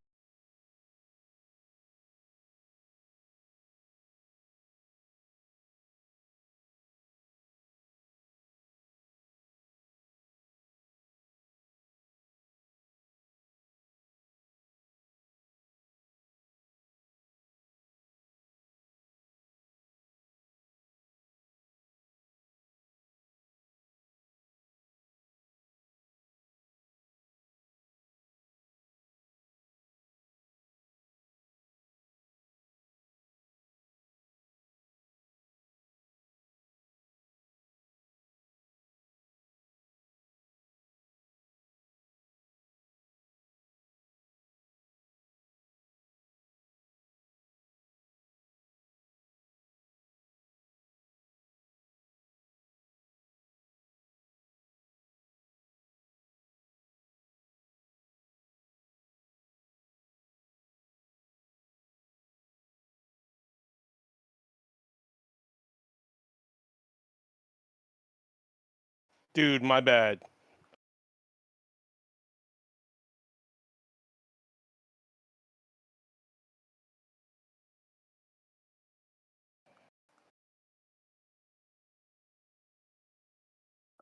Dude, my bad.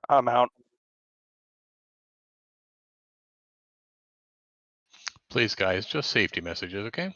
I'm out. Please, guys, just safety messages, okay?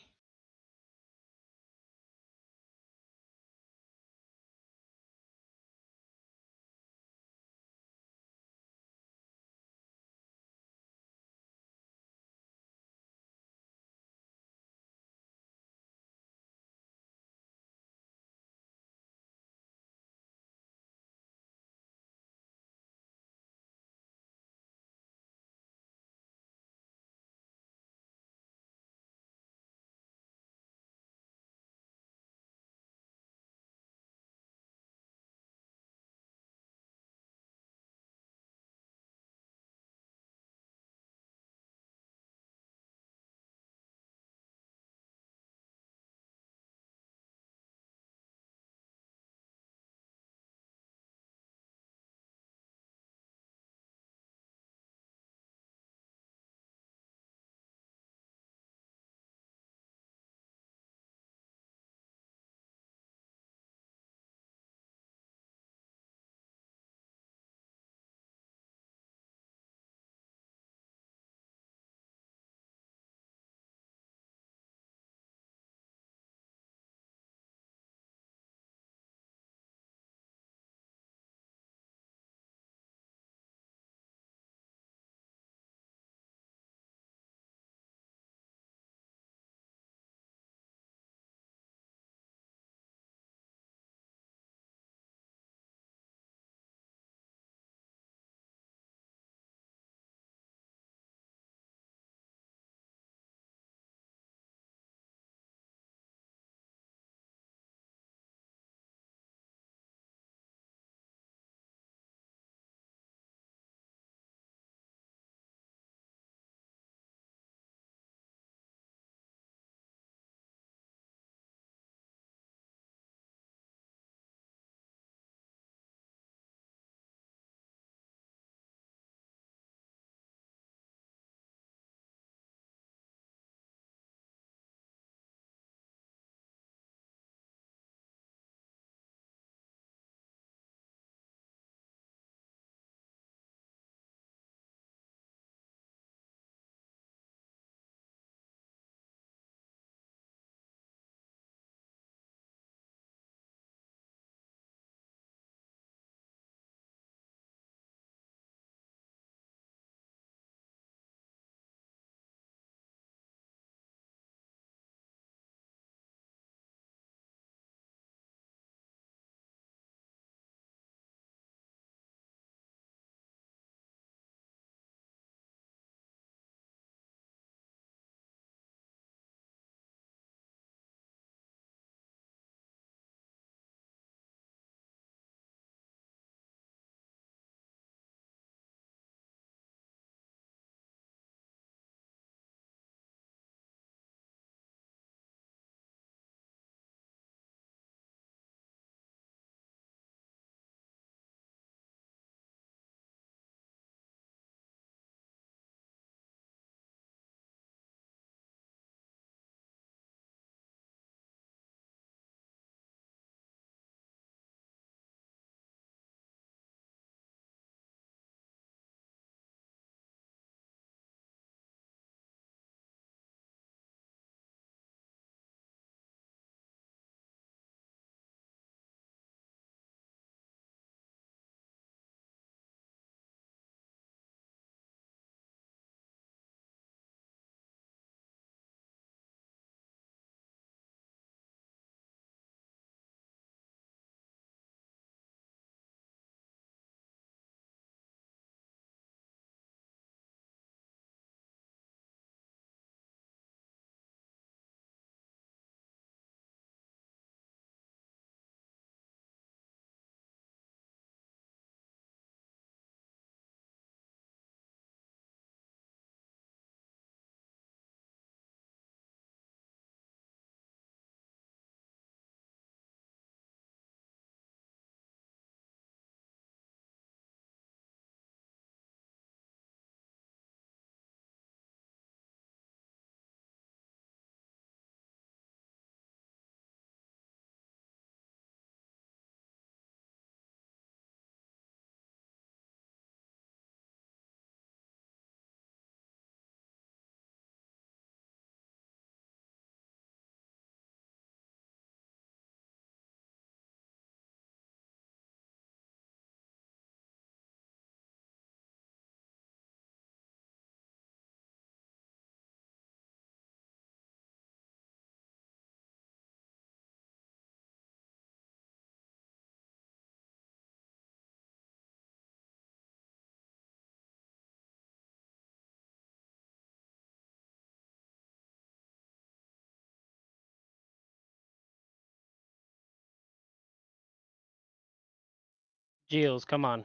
Giles, come on.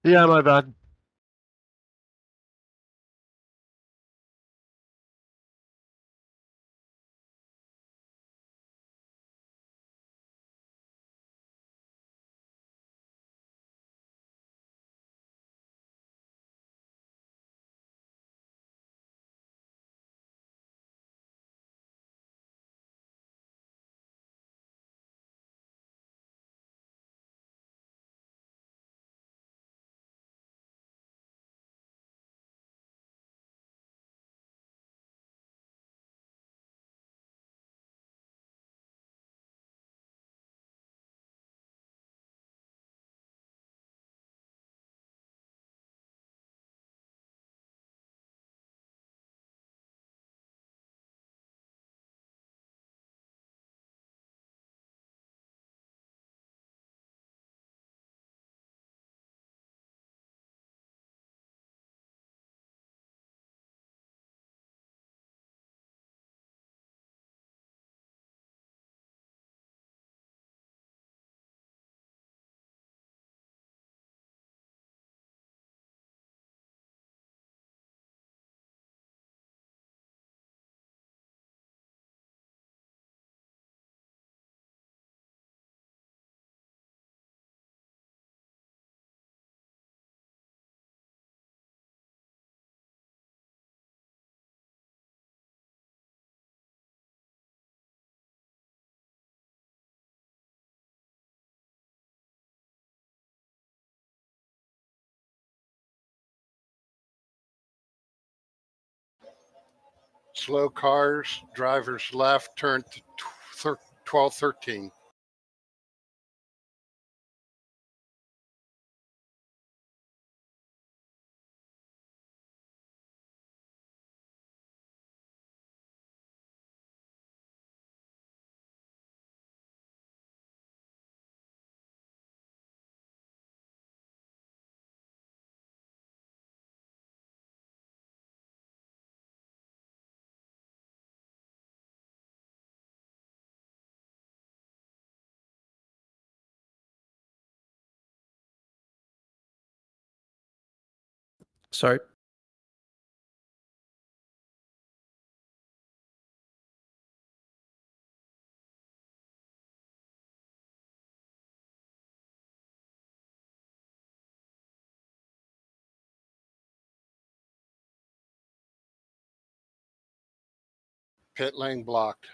Yeah, my bad. Slow cars, drivers left, turn to 12, 13. Sorry. Pit lane blocked.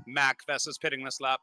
Mac versus pitting this lap.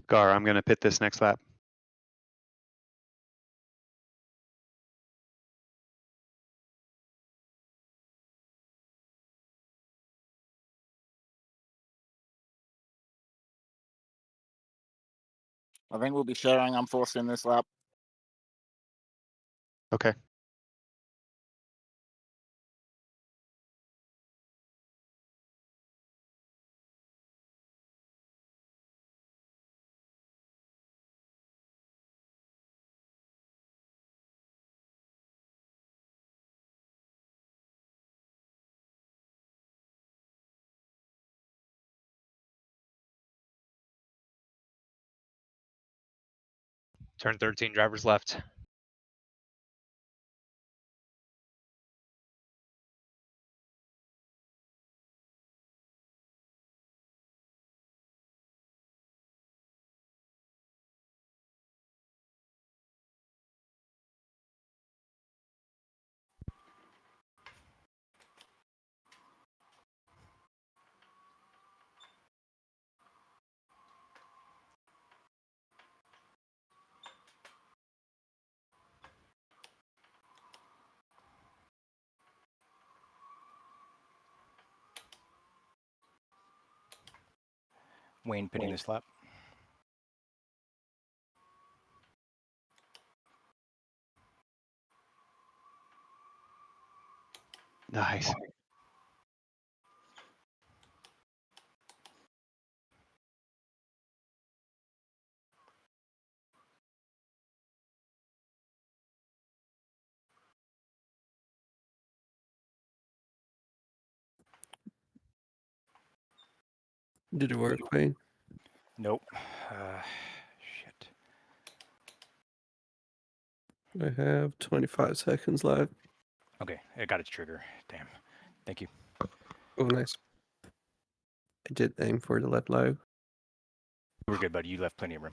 Gar, I'm going to pit this next lap. I think we'll be sharing. I'm forced in this lap. Okay. Turn 13, drivers left. Wayne pitting this lap. Nice. Did it work, Wayne? Nope. Shit. I have 25 seconds left. Okay, it got its trigger. Damn. Thank you. Oh, nice. I did aim for the left low. We're good, buddy. You left plenty of room.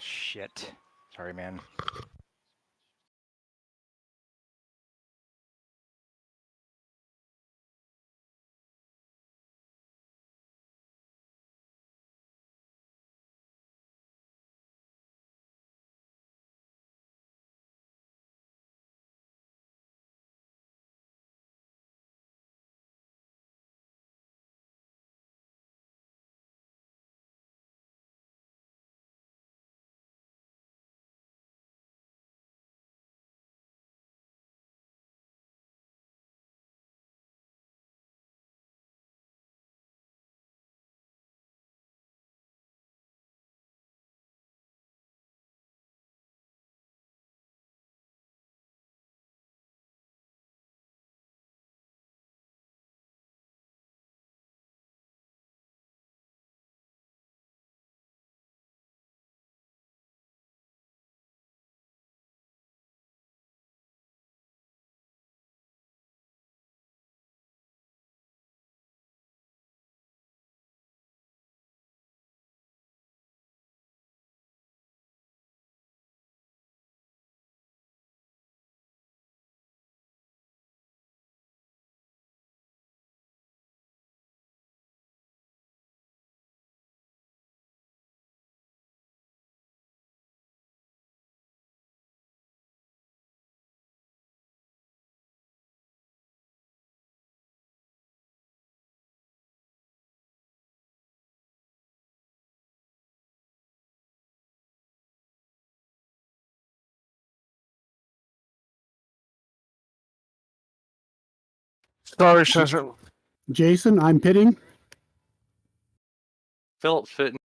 shit. Sorry, man. Sorry, Cesar. Jason, I'm pitting. Philip Fitton.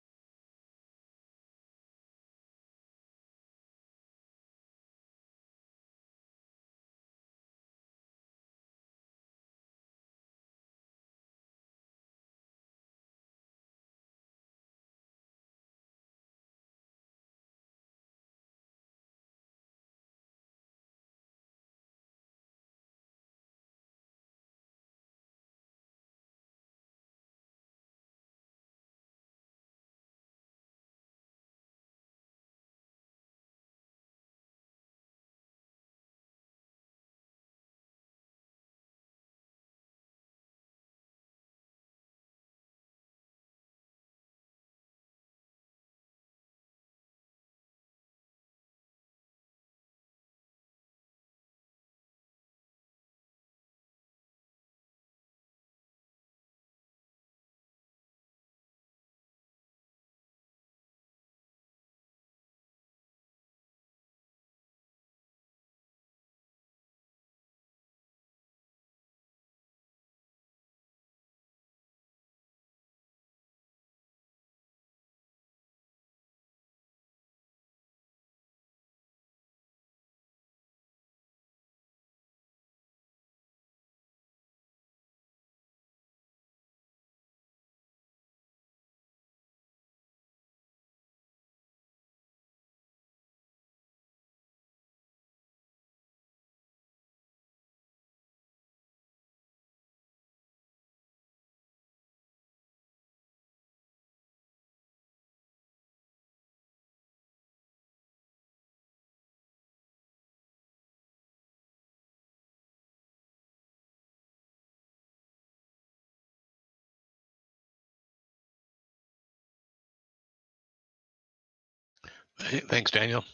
Thanks, Daniel.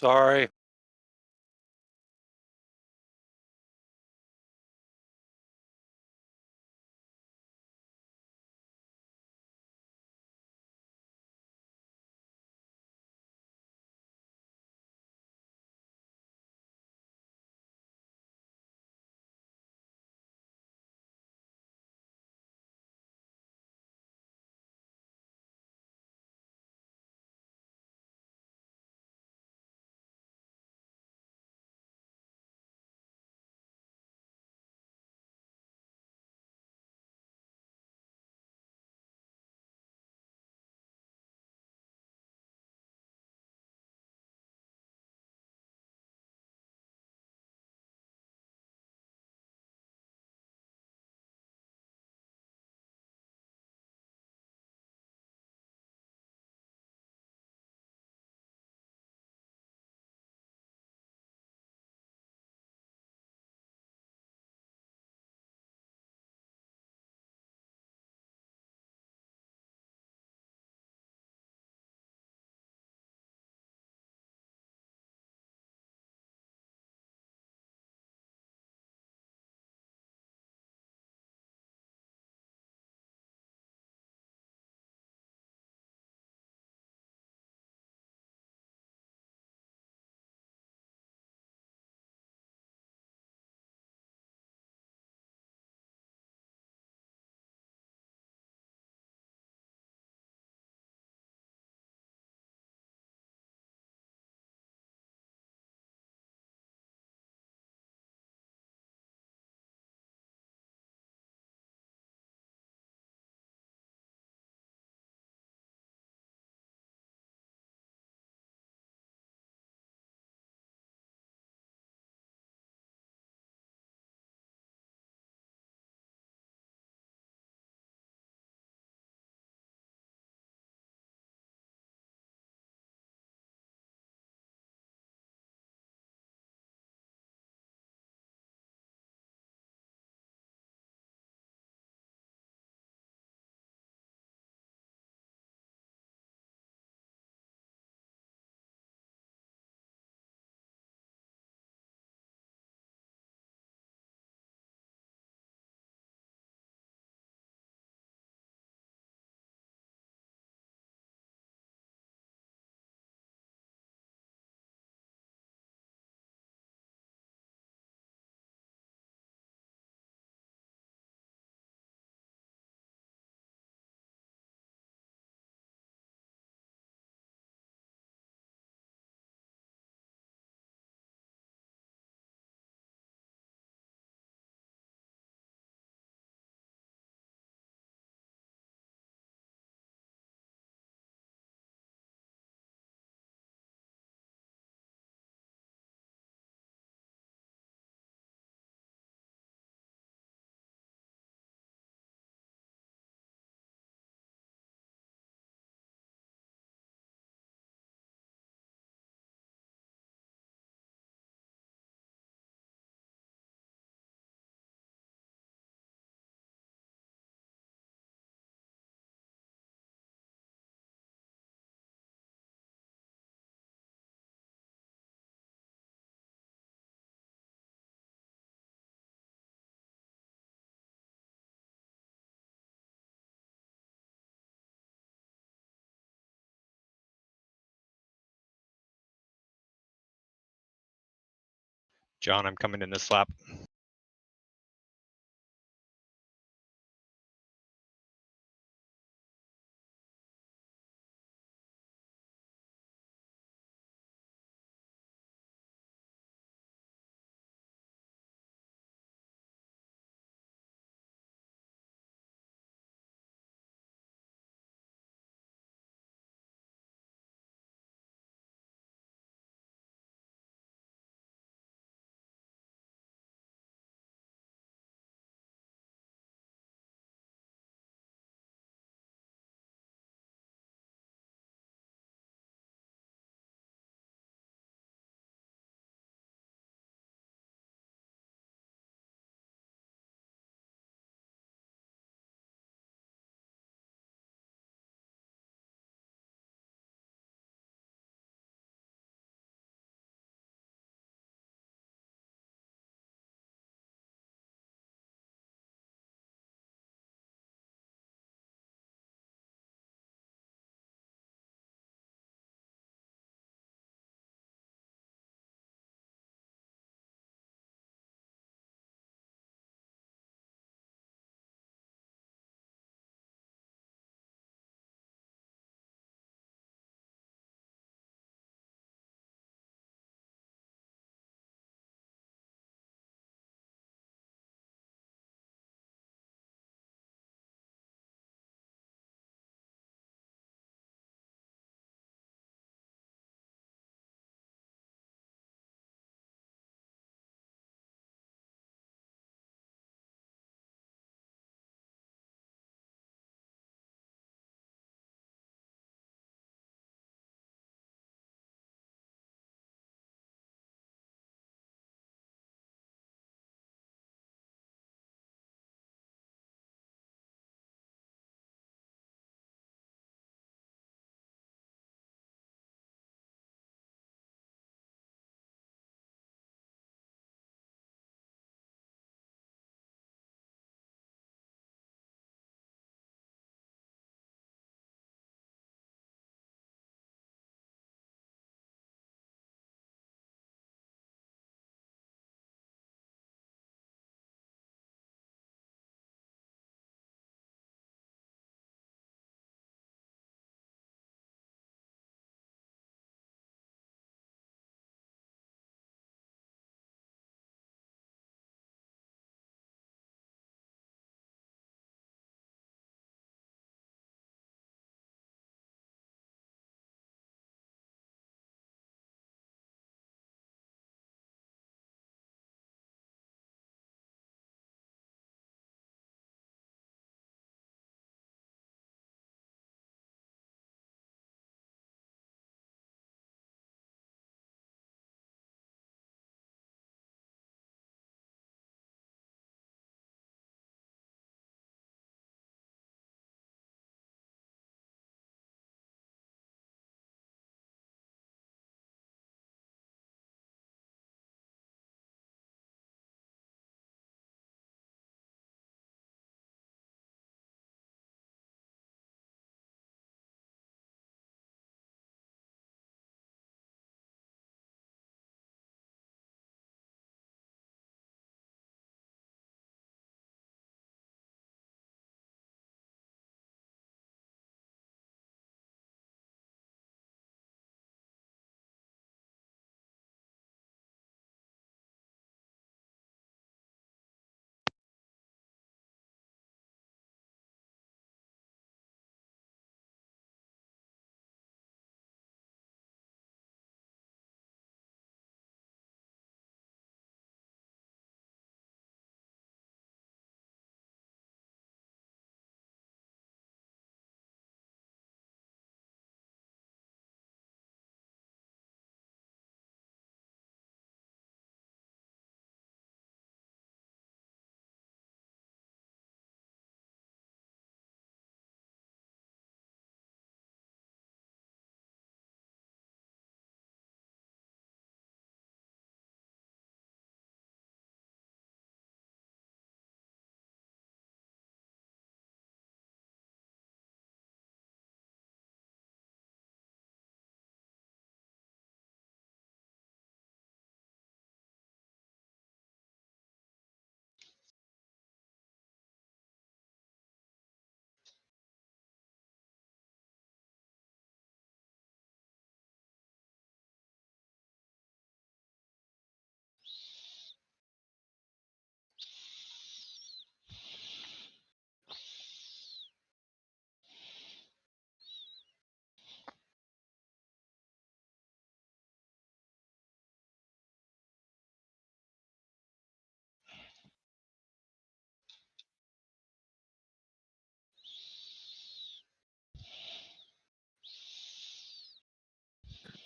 Sorry. John, I'm coming in this lap.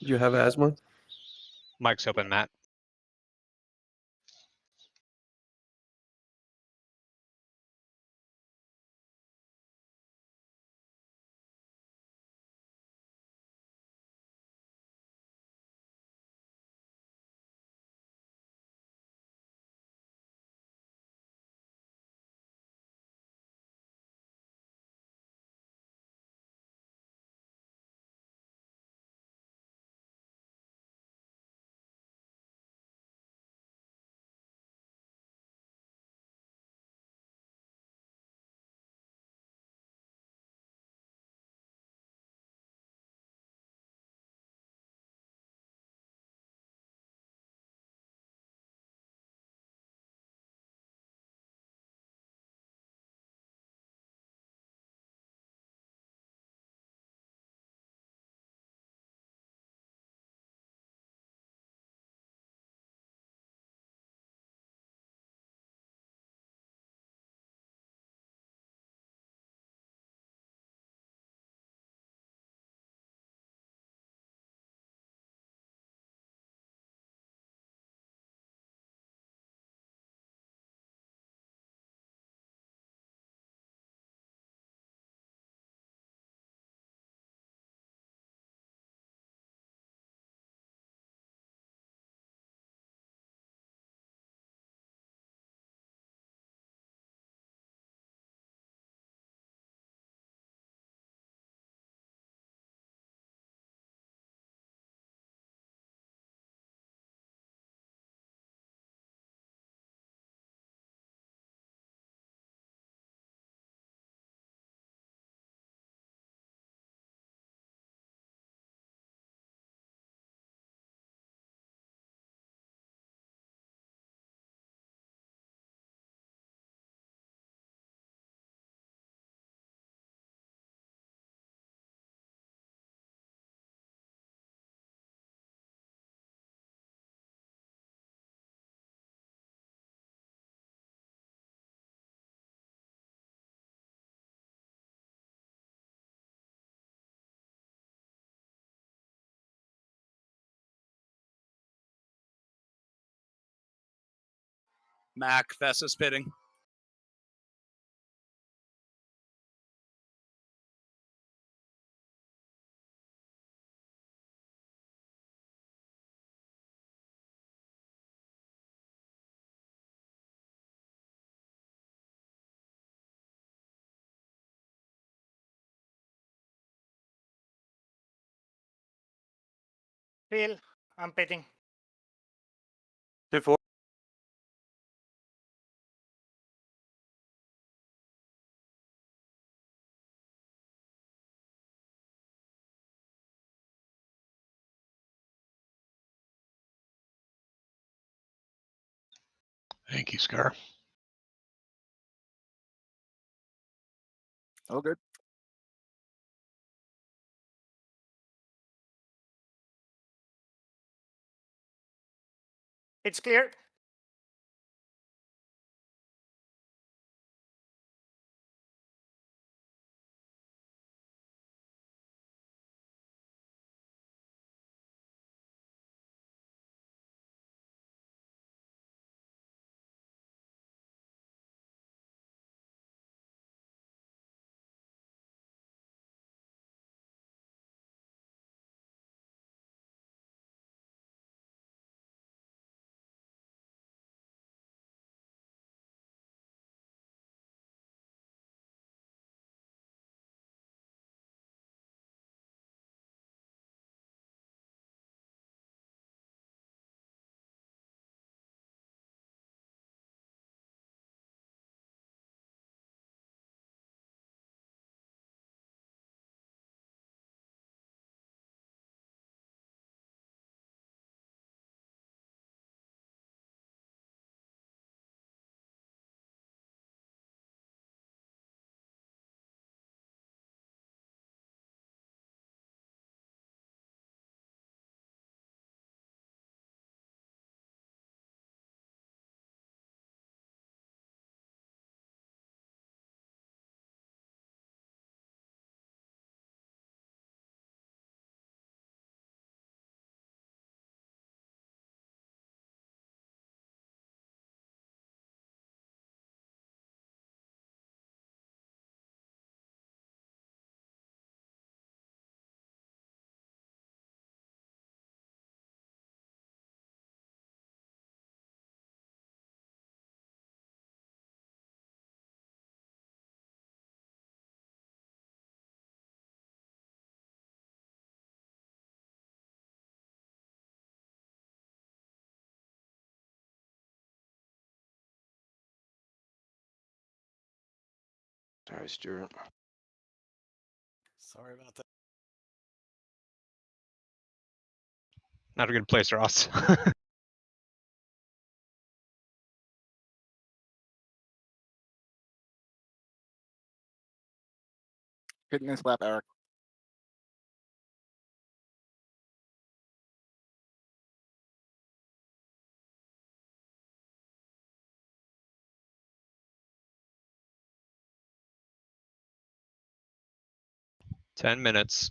Do you have asthma? Mike's open, Matt. Mac, Vessa spitting. Phil, I'm pitting. 2-4. Thank you, Scar. All good. It's clear. Sorry, Stuart. Sorry about that. Not a good place, Ross. Hitting this lap, Eric. Ten minutes.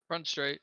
Front straight.